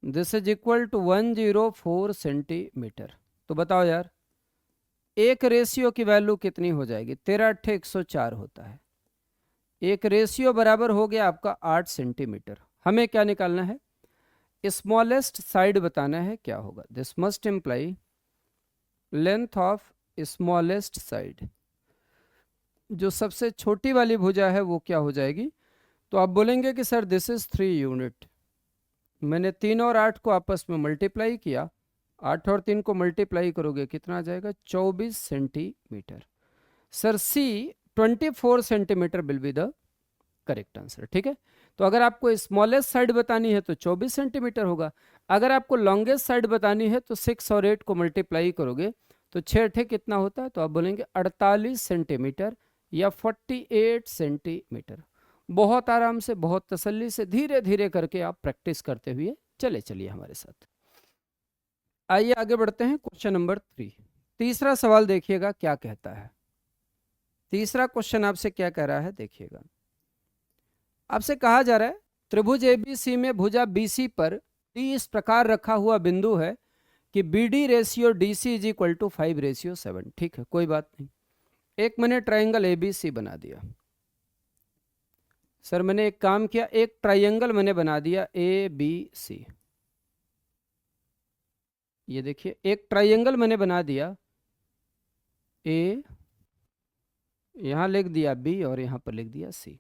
this is equal to 104 centimetre. तो बताओ यार, एक रेशियो की वैल्यू कितनी हो जाएगी? 13 × 104 होता है, एक रेशियो बराबर हो गया आपका 8 सेंटीमीटर। हमें क्या निकालना है? स्मॉलेस्ट साइड बताना है क्या होगा। This must imply length of smallest side, जो सबसे छोटी वाली भुजा है वो क्या हो जाएगी? तो आप बोलेंगे कि सर दिस इज 3 यूनिट। मैंने 3 और 8 को आपस में मल्टीप्लाई किया, 8 और 3 को मल्टीप्लाई करोगे कितना आ जाएगा? 24 centimetre. Sir C 24 centimetre will be the correct answer. ठीक है, तो अगर आपको स्मॉलेस्ट साइड बतानी है तो 24 सेंटीमीटर होगा। अगर आपको लॉन्गेस्ट साइड बतानी है तो 6 और 8 को मल्टीप्लाई करोगे तो 6 कितना होता है? तो आप बोलेंगे 48 सेंटीमीटर या 48 सेंटीमीटर। बहुत आराम से, बहुत तसल्ली से, धीरे धीरे करके आप प्रैक्टिस करते हुए चलिए हमारे साथ। आइए आगे बढ़ते हैं। क्वेश्चन नंबर 3, तीसरा सवाल देखिएगा क्या कहता है। तीसरा क्वेश्चन आपसे क्या कह रहा है, देखिएगा। आपसे कहा जा रहा है त्रिभुज एबीसी में भुजा बीसी पर डी इस प्रकार रखा हुआ बिंदु है कि B D ratio D C is equal to 5:7। ठीक है, कोई बात नहीं। एक मैंने ट्राइंगल एबीसी बना दिया। सर मैंने एक काम किया, एक ट्राइंगल मैंने बना दिया ए बी सी। ये देखिए एक ट्राइंगल मैंने बना दिया, ए यहां लिख दिया बी और यहां पर लिख दिया सी।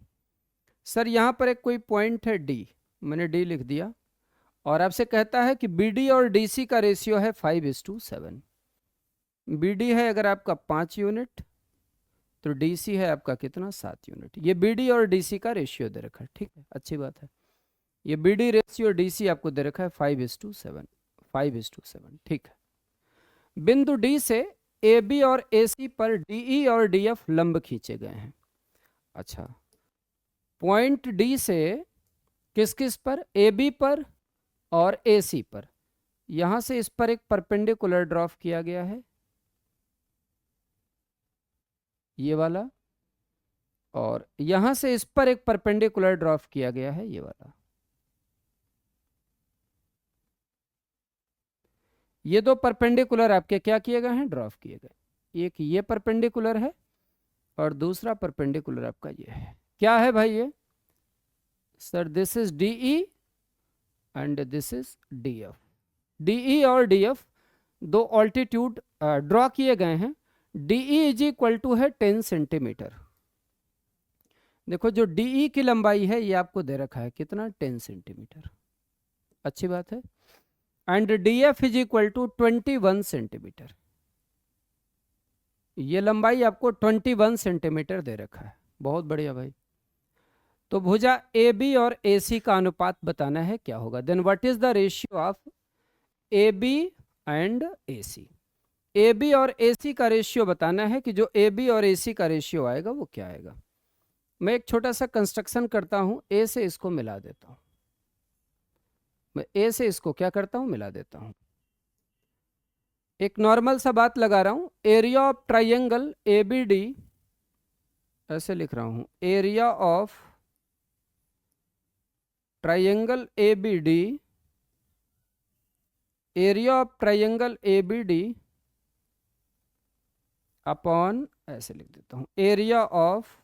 सर यहां पर एक कोई पॉइंट है डी, मैंने डी लिख दिया और आपसे कहता है कि बी डी और डी सी का रेशियो है 5:7। बी डी है अगर आपका 5 यूनिट तो डी सी है आपका कितना, 7 यूनिट। ये बी डी और डी सी का रेशियो दे रखा है, ठीक है, अच्छी बात है। ये B D ratio D C आपको दे रखा है 5:7, 5:7, ठीक है। बिंदु डी से ए बी और ए सी पर डी ई और डी एफ लंब खींचे गए हैं। अच्छा, पॉइंट डी से किस किस पर, ए बी पर और ए सी पर, यहां से इस पर एक परपेंडिकुलर ड्रॉ किया गया है, ये वाला, और यहां से इस पर एक परपेंडिकुलर ड्रॉ किया गया है, ये वाला। ये दो परपेंडिकुलर आपके क्या किए गए हैं, ड्रॉ किए गए। एक ये परपेंडिकुलर है और दूसरा परपेंडिकुलर आपका ये है। क्या है भाई ये, sir this is D E and this is D F. D E और डी एफ दो ऑल्टीट्यूड ड्रॉ किए गए हैं। D E is equal to है 10 सेंटीमीटर। देखो जो डी ई की लंबाई है ये आपको दे रखा है कितना, 10 सेंटीमीटर, अच्छी बात है। And D F is equal to 21 centimetre. ये लंबाई आपको 21 सेंटीमीटर दे रखा है, बहुत बढ़िया भाई। तो भुजा ए बी और ए सी का अनुपात बताना है क्या होगा। Then what is the ratio of A B and A C. A B और ए सी का रेशियो बताना है कि जो ए बी और ए सी का रेशियो आएगा वो क्या आएगा। मैं एक छोटा सा कंस्ट्रक्शन करता हूं, ए से इसको मिला देता हूं। मैं ए से इसको क्या करता हूं, मिला देता हूं। एक नॉर्मल सा बात लगा रहा हूं, area of triangle A B D, ऐसे लिख रहा हूं, area of triangle A B D, area of triangle A B D upon, ऐसे लिख देता हूं, area of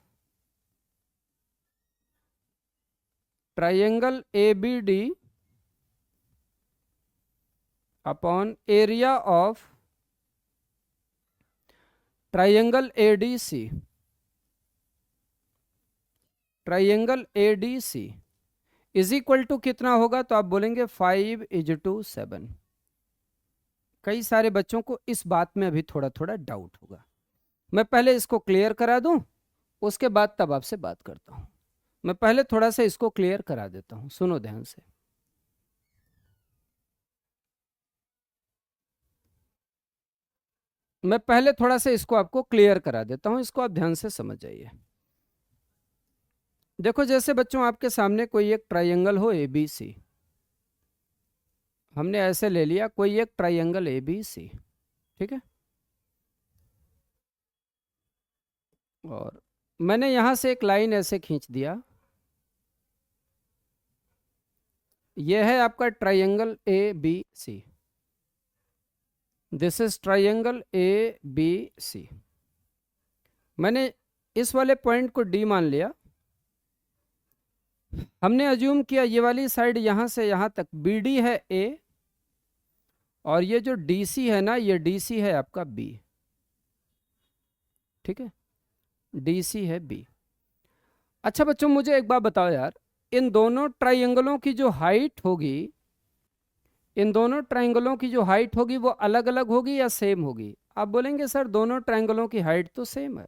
triangle A B D upon area of triangle A D C. Triangle A D C is equal to कितना होगा, तो आप बोलेंगे 5:7। कई सारे बच्चों को इस बात में अभी थोड़ा थोड़ा डाउट होगा। मैं पहले इसको क्लियर करा दूं, उसके बाद तब आपसे बात करता हूं। मैं पहले थोड़ा सा इसको क्लियर करा देता हूं, सुनो ध्यान से। मैं पहले थोड़ा सा इसको आपको क्लियर करा देता हूं, इसको आप ध्यान से समझ जाइए। देखो जैसे बच्चों आपके सामने कोई एक ट्राइंगल हो ए बी सी, हमने ऐसे ले लिया कोई एक ट्राइंगल ए बी सी, ठीक है। और मैंने यहां से एक लाइन ऐसे खींच दिया, यह है आपका triangle A B C. This is triangle A B C. मैंने इस वाले पॉइंट को डी मान लिया। हमने अज्यूम किया ये वाली साइड यहां से यहां तक बी डी है ए, और ये जो डी सी है ना, ये डी सी है आपका बी, ठीक है, डी सी है बी। अच्छा बच्चों मुझे एक बात बताओ यार, इन दोनों ट्राइंगलों की जो हाइट होगी, इन दोनों ट्राइंगलों की जो हाइट होगी वो अलग अलग होगी या सेम होगी। आप बोलेंगे सर दोनों ट्राइंगलों की हाइट तो सेम है,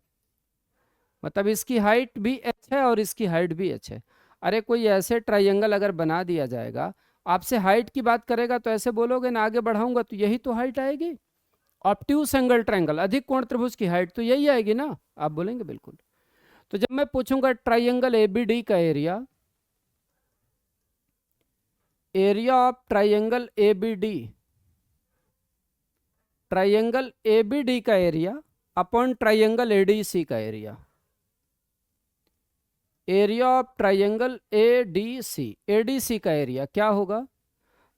मतलब इसकी हाइट भी एच है और इसकी हाइट भी एच है। अरे कोई ऐसे ट्राइंगल अगर बना दिया जाएगा, आपसे हाइट की बात करेगा तो ऐसे बोलोगे ना, आगे बढ़ाऊंगा तो यही तो हाइट आएगी। ऑब्ट्यूज एंगल ट्राइंगल, अधिक कोण त्रिभुज की हाइट तो यही आएगी ना, आप बोलेंगे बिल्कुल। तो जब मैं पूछूंगा ट्राइंगल एबीडी का area, area of triangle ABD, triangle ABD का एरिया अपॉन ट्राइंगल एडीसी का area, area of triangle ADC, ADC का एरिया क्या होगा?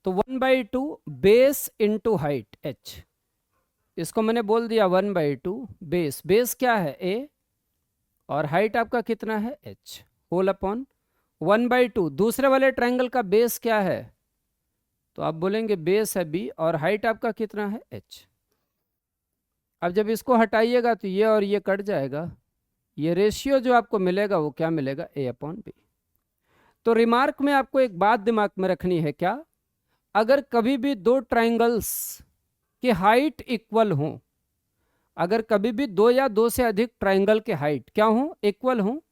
तो 1/2 बेस इंटू हाइट h, इसको मैंने बोल दिया 1/2 बेस, बेस क्या है a और हाइट आपका कितना है h, होल अपॉन 1/2। दूसरे वाले ट्रायंगल का बेस क्या है? तो आप बोलेंगे बेस है b और हाइट आपका कितना है h। अब जब इसको हटाइएगा तो ये और ये कट जाएगा, ये रेशियो जो आपको मिलेगा वो क्या मिलेगा? a/b। तो रिमार्क में आपको एक बात दिमाग में रखनी है, क्या? अगर कभी भी दो ट्रायंगल्स की हाइट इक्वल हो, अगर कभी भी दो या दो से अधिक ट्रायंगल के हाइट क्या हो? इक्वल हो,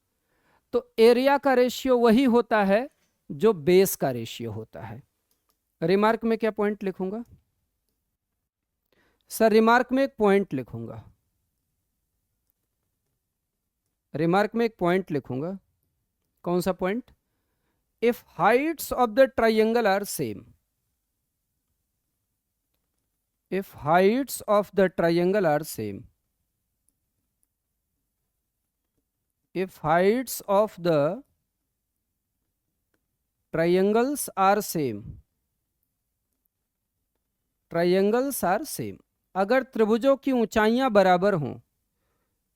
तो एरिया का रेशियो वही होता है जो बेस का रेशियो होता है। रिमार्क में क्या पॉइंट लिखूंगा सर? रिमार्क में एक पॉइंट लिखूंगा, रिमार्क में एक पॉइंट लिखूंगा। कौन सा point? If heights of the triangle are same, if heights of the triangle are same, if heights of the triangles are same, triangles are same, अगर त्रिभुजों की ऊंचाइयां बराबर हों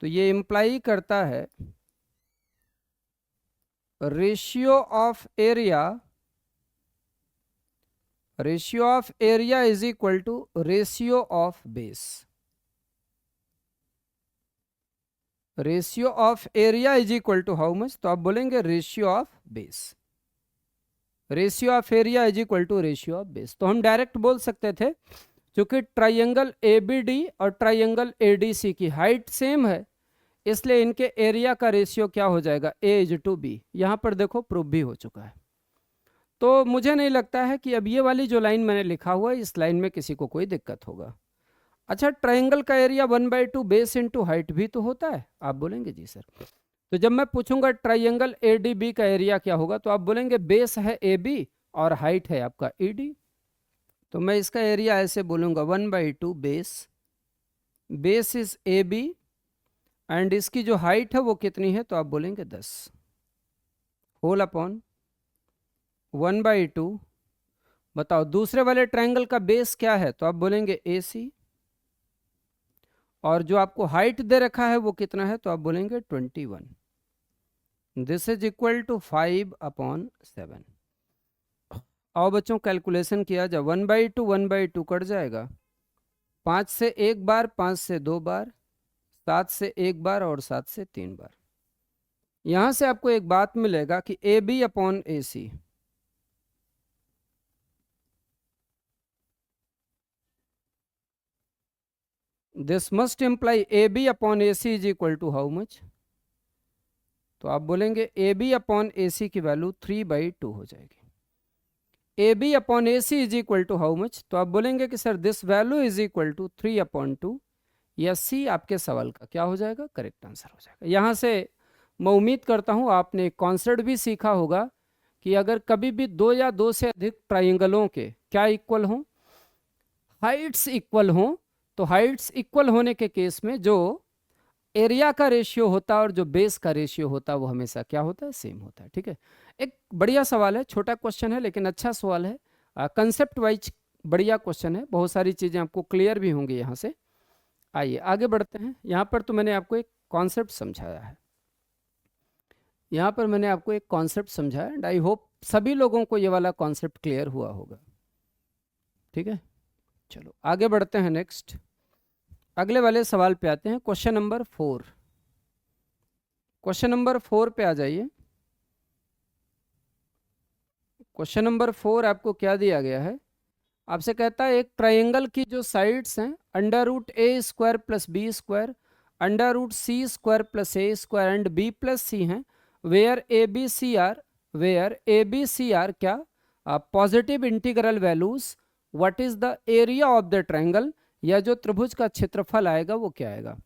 तो ये इंप्लाई करता है ratio of area, ratio of area is equal to ratio of base, ratio of area is equal to how much? तो आप बोलेंगे ratio of base, ratio of area is equal to ratio of base. तो हम direct बोल सकते थे क्योंकि triangle ABD और ट्रायंगल ADC की हाइट सेम है, इसलिए इनके एरिया का रेशियो क्या हो जाएगा? A/B। यहां पर देखो प्रूफ भी हो चुका है। तो मुझे नहीं लगता है कि अब ये वाली जो लाइन मैंने लिखा हुआ है इस लाइन में किसी को कोई दिक्कत होगा। अच्छा, ट्रायंगल का एरिया 1/2 बेस इंटू हाइट भी तो होता है, आप बोलेंगे जी सर। तो जब मैं पूछूंगा ट्रायंगल ADB का एरिया क्या होगा, तो आप बोलेंगे बेस है AB और हाइट है आपका ED। तो मैं इसका एरिया ऐसे बोलूंगा 1/2 base, base is AB and इसकी जो हाइट है वो कितनी है? तो आप बोलेंगे 10, होल अपॉन 1/2। बताओ दूसरे वाले ट्रायंगल का बेस क्या है? तो आप बोलेंगे AC और जो आपको हाइट दे रखा है वो कितना है? तो आप बोलेंगे 21। This is equal to 5/7। आओ बच्चों कैलकुलेशन किया जाए, 1/2 कट जाएगा, 5 से एक बार, 5 से दो बार, 7 से एक बार और 7 से तीन बार। यहां से आपको एक बात मिलेगा कि AB/AC, this must imply AB/AC is equal to how much? तो आप बोलेंगे AB/AC की वैल्यू 3/2 हो जाएगी। AB/AC is equal to how much? तो आप बोलेंगे कि sir this value is equal to 3/2, या सी आपके सवाल का क्या हो जाएगा? करेक्ट आंसर हो जाएगा। यहां से मैं उम्मीद करता हूं आपने एक कॉन्सेप्ट भी सीखा होगा कि अगर कभी भी दो या दो से अधिक ट्राइंगलों के क्या इक्वल हों? हाइट्स इक्वल हों, तो हाइट्स इक्वल होने के केस में जो एरिया का रेशियो होता है और जो बेस का रेशियो होता है वो हमेशा क्या होता है? सेम होता है। ठीक है, एक बढ़िया सवाल है, छोटा क्वेश्चन है लेकिन अच्छा सवाल है, कंसेप्ट वाइज बढ़िया क्वेश्चन है, बहुत सारी चीजें आपको क्लियर भी होंगी यहाँ से। आइए आगे बढ़ते हैं। यहाँ पर तो मैंने आपको एक कॉन्सेप्ट समझाया है, यहाँ पर मैंने आपको एक कॉन्सेप्ट समझाया एंड आई होप सभी लोगों को ये वाला कॉन्सेप्ट क्लियर हुआ होगा। ठीक है, चलो आगे बढ़ते हैं। नेक्स्ट अगले वाले सवाल पे आते हैं, क्वेश्चन नंबर 4। क्वेश्चन नंबर 4 पे आ जाइए। क्वेश्चन नंबर 4 आपको क्या दिया गया है? आपसे कहता है एक ट्रायंगल की जो साइड्स हैं √A² + B², √C² + A² and B+C हैं, वेयर ABC आर क्या? Positive integral values, what is the area of the triangle, या जो त्रिभुज का क्षेत्रफल आएगा वो क्या आएगा?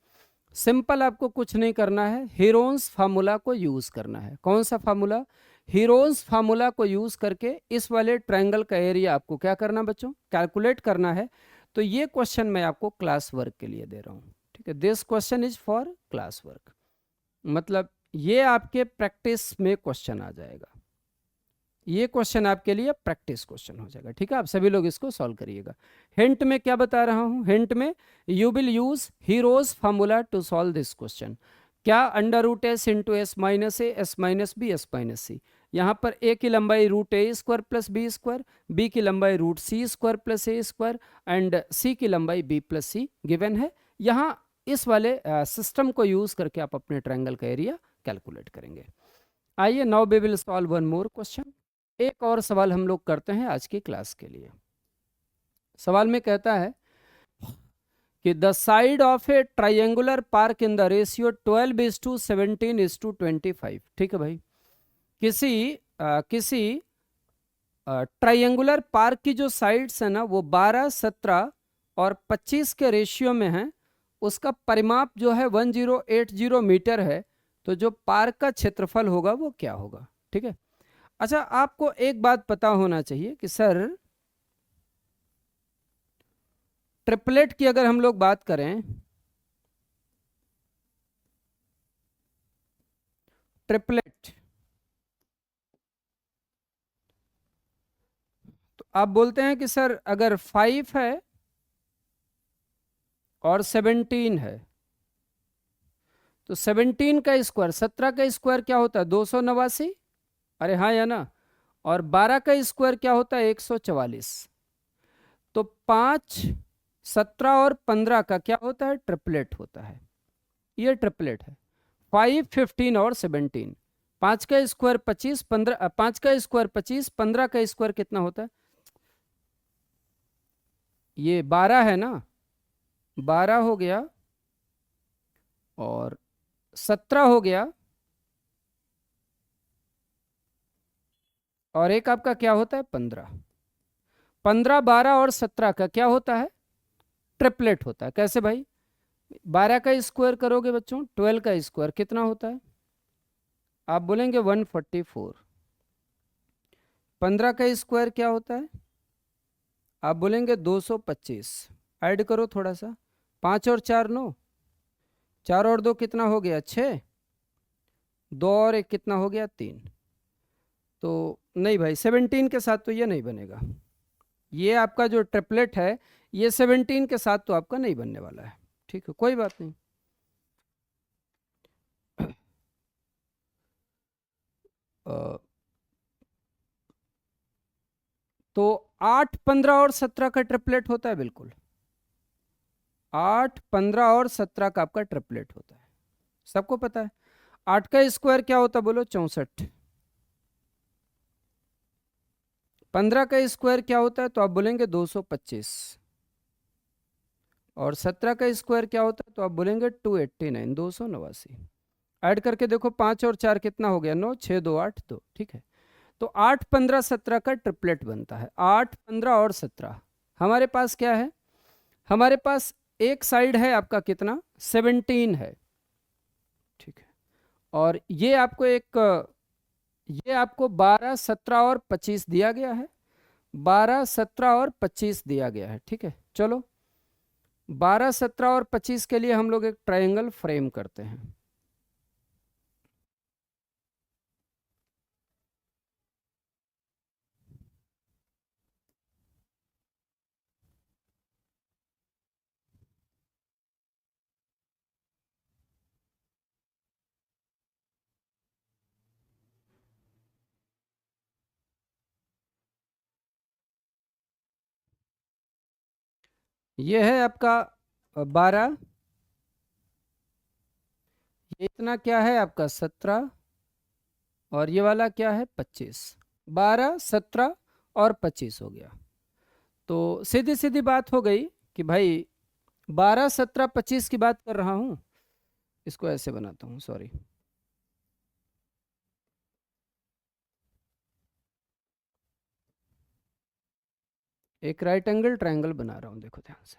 सिंपल, आपको कुछ नहीं करना है, हीरोन्स फार्मूला को यूज करना है। कौन सा फार्मूला? हीरोन्स फार्मूला को यूज करके इस वाले ट्रायंगल का एरिया आपको क्या करना बच्चों? कैलकुलेट करना है। तो ये क्वेश्चन मैं आपको क्लास वर्क के लिए दे रहा हूं। ठीक है, this question is for class work, मतलब ये आपके प्रैक्टिस में क्वेश्चन आ जाएगा, ये क्वेश्चन आपके लिए प्रैक्टिस क्वेश्चन हो जाएगा, ठीक है। आप सभी लोग इसको सॉल्व करिएगा। हिंट में क्या बता रहा हूं, हिंट में you will use Hero's formula to solve this question. क्या, under root S into S minus A, S minus B, S minus C. यहाँ पर ए की लंबाई root A square plus B square, B की लंबाई root C square plus A square and C की लंबाई B plus सी given है। यहाँ इस वाले सिस्टम को यूज करके आप अपने ट्रायंगल का एरिया कैलकुलेट करेंगे। आइए, now we will solve one more question. एक और सवाल हम लोग करते हैं आज की क्लास के लिए। सवाल में कहता है कि the side of a triangular park in the ratio 12:17:25। ठीक है भाई, किसी ट्राइंगुलर पार्क की जो साइड्स है ना वो 12, 17 और 25 के रेशियो में है। उसका परिमाप जो है 1080 मीटर है। तो जो पार्क का क्षेत्रफल होगा वो क्या होगा, ठीक है। अच्छा, आपको एक बात पता होना चाहिए कि सर ट्रिपलेट की अगर हम लोग बात करें, ट्रिपलेट तो आप बोलते हैं कि सर अगर 5 है और 17 है तो 17 का स्क्वायर, 17 का स्क्वायर क्या होता है 289। अरे हाँ या ना। और 12 का स्क्वायर क्या होता है 144। तो 5, 17 और 15 का क्या होता है ट्रिपलेट होता है। ये ट्रिपलेट है 5, 15 और 17। 5 का स्क्वायर 25, 15, 5 का स्क्वायर 25, 15 का स्क्वायर कितना होता है, ये 12 है ना, 12 हो गया और 17 हो गया और एक आपका क्या होता है 15। 15, 12 और 17 का क्या होता है ट्रिपलेट होता है। कैसे भाई, 12 का स्क्वायर करोगे बच्चों 12 का स्क्वायर कितना होता है, आप बोलेंगे 144। 15 का स्क्वायर क्या होता है, आप बोलेंगे 225। ऐड करो थोड़ा सा, 5 और 4 9, 4 और 2 कितना हो गया 6, 2 और 1 कितना हो गया 3। तो नहीं भाई, 17 के साथ तो ये नहीं बनेगा। ये आपका जो ट्रिपलेट है ये 17 के साथ तो आपका नहीं बनने वाला है, ठीक है, कोई बात नहीं। अ, तो 8, 15 और 17 का ट्रिपलेट होता है बिल्कुल। 8, 15 और 17 का आपका ट्रिपलेट होता है, सबको पता है। 8 का स्क्वायर क्या होता है बोलो 64। 15 का स्क्वायर क्या होता है तो आप बोलेंगे 225। और 17 का स्क्वायर क्या होता है तो आप बोलेंगे 289, 289। ऐड करके देखो 5 और 4 कितना हो गया 9, 6 2 8 2, ठीक है। तो 8, 15, 17 का ट्रिपलेट बनता है। 8, 15 और 17 हमारे पास क्या है, हमारे पास एक साइड है आपका कितना 17 है, ठीक है। और ये आपको 12, 17 और 25 दिया गया है। 12, 17 और 25 दिया गया है, ठीक है। चलो 12, 17 और 25 के लिए हम लोग एक ट्रायंगल फ्रेम करते हैं। ये है आपका 12, ये इतना क्या है आपका 17 और ये वाला क्या है 25। 12, 17 और 25 हो गया। तो सीधी सीधी बात हो गई कि भाई 12, 17, 25 की बात कर रहा हूं। इसको ऐसे बनाता हूं, सॉरी। एक राइट एंगल ट्रायंगल बना रहा हूं, देखो ध्यान से।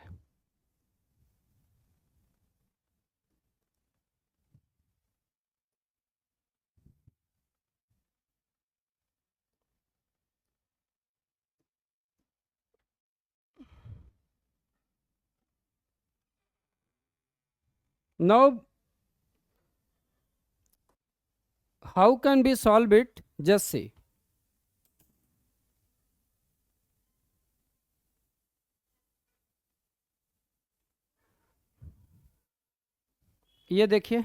Now how can be solve it, just see. ये देखिए,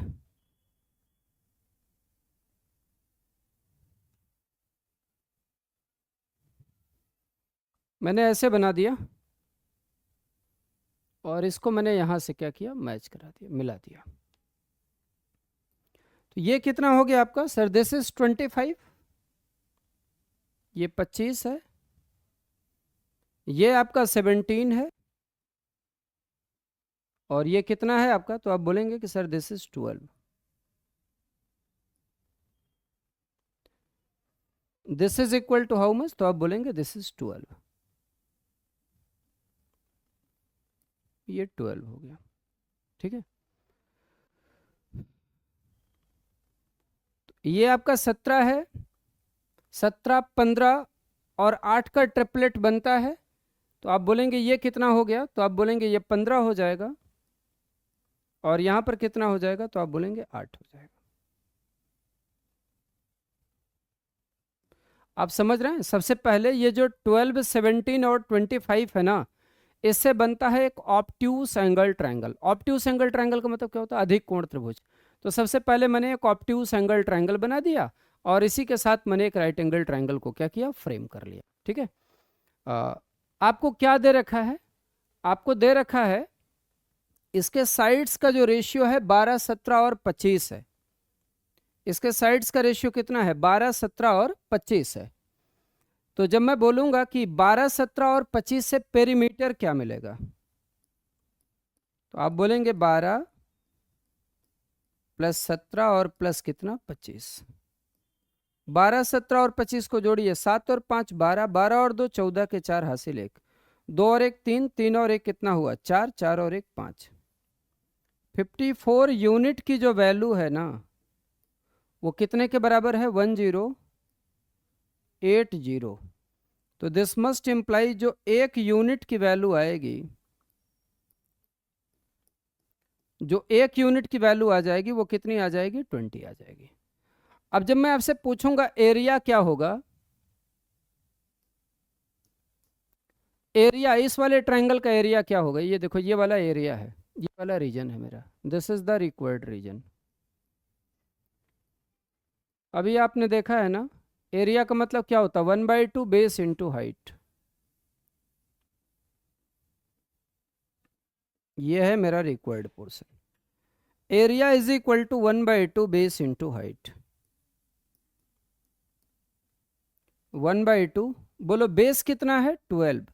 मैंने ऐसे बना दिया और इसको मैंने यहां से क्या किया, मैच करा दिया, मिला दिया। तो ये कितना हो गया आपका सर, दिस इज 25, ये 25 है, ये आपका 17 है, और ये कितना है आपका, तो आप बोलेंगे कि sir this is 12। This is equal to how much, तो आप बोलेंगे दिस इज 12। ये 12 हो गया, ठीक है। तो ये आपका 17 है, 17, 15 और 8 का ट्रिपलेट बनता है, तो आप बोलेंगे ये कितना हो गया, तो आप बोलेंगे ये 15 हो जाएगा, और यहां पर कितना हो जाएगा, तो आप बोलेंगे 8 हो जाएगा। आप समझ रहे हैं, सबसे पहले ये जो 12, 17 और 25 है ना, इससे बनता है एक obtuse angle triangle. Obtuse angle triangle का मतलब क्या होता है, अधिक कोण त्रिभुज। तो सबसे पहले मैंने एक ऑब्ट्यूस एंगल ट्रायंगल बना दिया, और इसी के साथ मैंने एक राइट एंगल ट्रायंगल को क्या किया, फ्रेम कर लिया, ठीक है। आपको क्या दे रखा है, आपको दे रखा है इसके साइड्स का जो रेशियो है 12, 17 और 25 है। इसके साइड्स का रेशियो कितना है, 12, 17 और 25 है। तो जब मैं बोलूंगा कि 12, 17 और 25 से पेरीमीटर क्या मिलेगा, तो आप बोलेंगे 12 प्लस 17 और प्लस कितना, 25। 12, 17 और 25 को जोड़िए, 7 और 5 12, 12 और 2 14 के 4 हासिल 1, 2 और 1 3, 3 और 1 कितना हुआ 4, 4 और 1 5। 54 यूनिट की जो वैल्यू है ना, वो कितने के बराबर है, 1080। तो दिस मस्ट इम्प्लाई जो एक यूनिट की वैल्यू आएगी, जो एक यूनिट की वैल्यू आ जाएगी वो कितनी आ जाएगी, 20 आ जाएगी। अब जब मैं आपसे पूछूंगा एरिया क्या होगा, एरिया इस वाले ट्रायंगल का एरिया क्या होगा, ये देखो ये वाला एरिया है, ये वाला रीजन है मेरा, this is the required region. अभी आपने देखा है ना, एरिया का मतलब क्या होता है, 1/2 बेस इंटू हाइट। ये है मेरा required portion. Area is equal to 1/2 base into height. 1/2, बोलो बेस कितना है 12,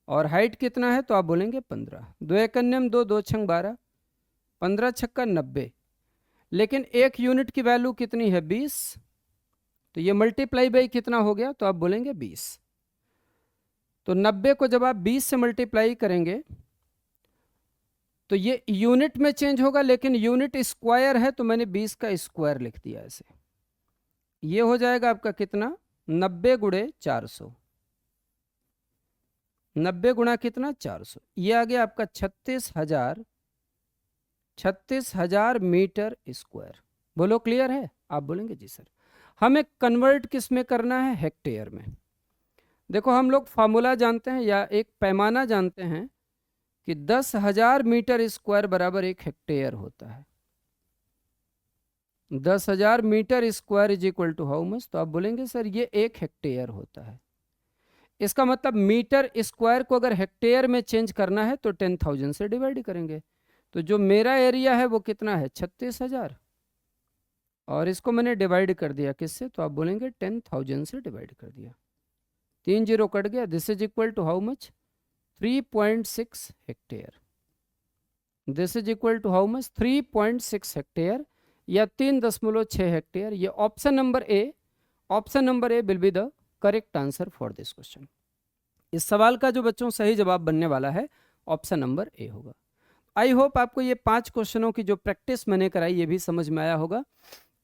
और हाइट कितना है, तो आप बोलेंगे 15। 2 एकन्यम 2, 2 छंग 12, 15 छक्का 90। लेकिन एक यूनिट की वैल्यू कितनी है 20, तो ये मल्टीप्लाई बाई कितना हो गया, तो आप बोलेंगे 20। तो 90 को जब आप 20 से मल्टीप्लाई करेंगे तो ये यूनिट में चेंज होगा, लेकिन यूनिट स्क्वायर है, तो मैंने 20 का स्क्वायर लिख दिया ऐसे। ये हो जाएगा आपका कितना, 90 गुणे 400, 90 गुणा कितना 400, ये आ गया आपका 36,000, 36,000 मीटर स्क्वायर। बोलो क्लियर है, आप बोलेंगे जी सर। हमें कन्वर्ट किस में करना है, हेक्टेयर में। देखो हम लोग फार्मूला जानते हैं या एक पैमाना जानते हैं कि 10,000 मीटर स्क्वायर बराबर 1 हेक्टेयर होता है। 10,000 metre square is equal to how much, तो आप बोलेंगे सर ये 1 हेक्टेयर होता है। इसका मतलब मीटर स्क्वायर को अगर हेक्टेयर में चेंज करना है तो 10,000 से डिवाइड करेंगे। तो जो मेरा एरिया है वो कितना है 36,000, और इसको मैंने डिवाइड कर दिया किससे, तो आप बोलेंगे 10,000 से डिवाइड कर दिया, 3 जीरो कट गया। This is equal to how much, 3.6 hectare. This is equal to how much, 3.6 hectare या 3.6 हेक्टेयर। ये option number A, option number A will be the correct answer for this question. इस सवाल का जो बच्चों सही जवाब बनने वाला है ऑप्शन नंबर ए होगा। आई होप आपको ये 5 क्वेश्चनों की जो प्रैक्टिस मैंने कराई ये भी समझ में आया होगा।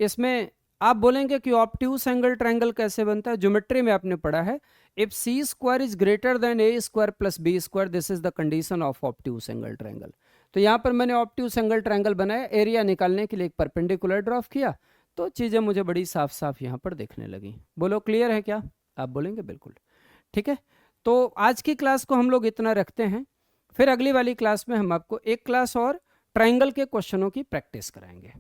इसमें आप बोलेंगे कि ऑब्ट्यूस एंगल ट्रायंगल कैसे बनता है, ज्योमेट्री में आपने पढ़ा है, if C square is greater than A square plus B square this is the condition of obtuse angle triangle. तो यहाँ पर मैंने ऑब्ट्यूस एंगल ट्रायंगल बनाया, एरिया निकालने के लिए एक परपेंडिकुलर ड्रॉ किया, तो चीज़ें मुझे बड़ी साफ साफ यहाँ पर देखने लगी। बोलो क्लियर है क्या? आप बोलेंगे बिल्कुल। ठीक है, तो आज की क्लास को हम लोग इतना रखते हैं, फिर अगली वाली क्लास में हम आपको एक क्लास और ट्राइंगल के क्वेश्चनों की प्रैक्टिस कराएंगे।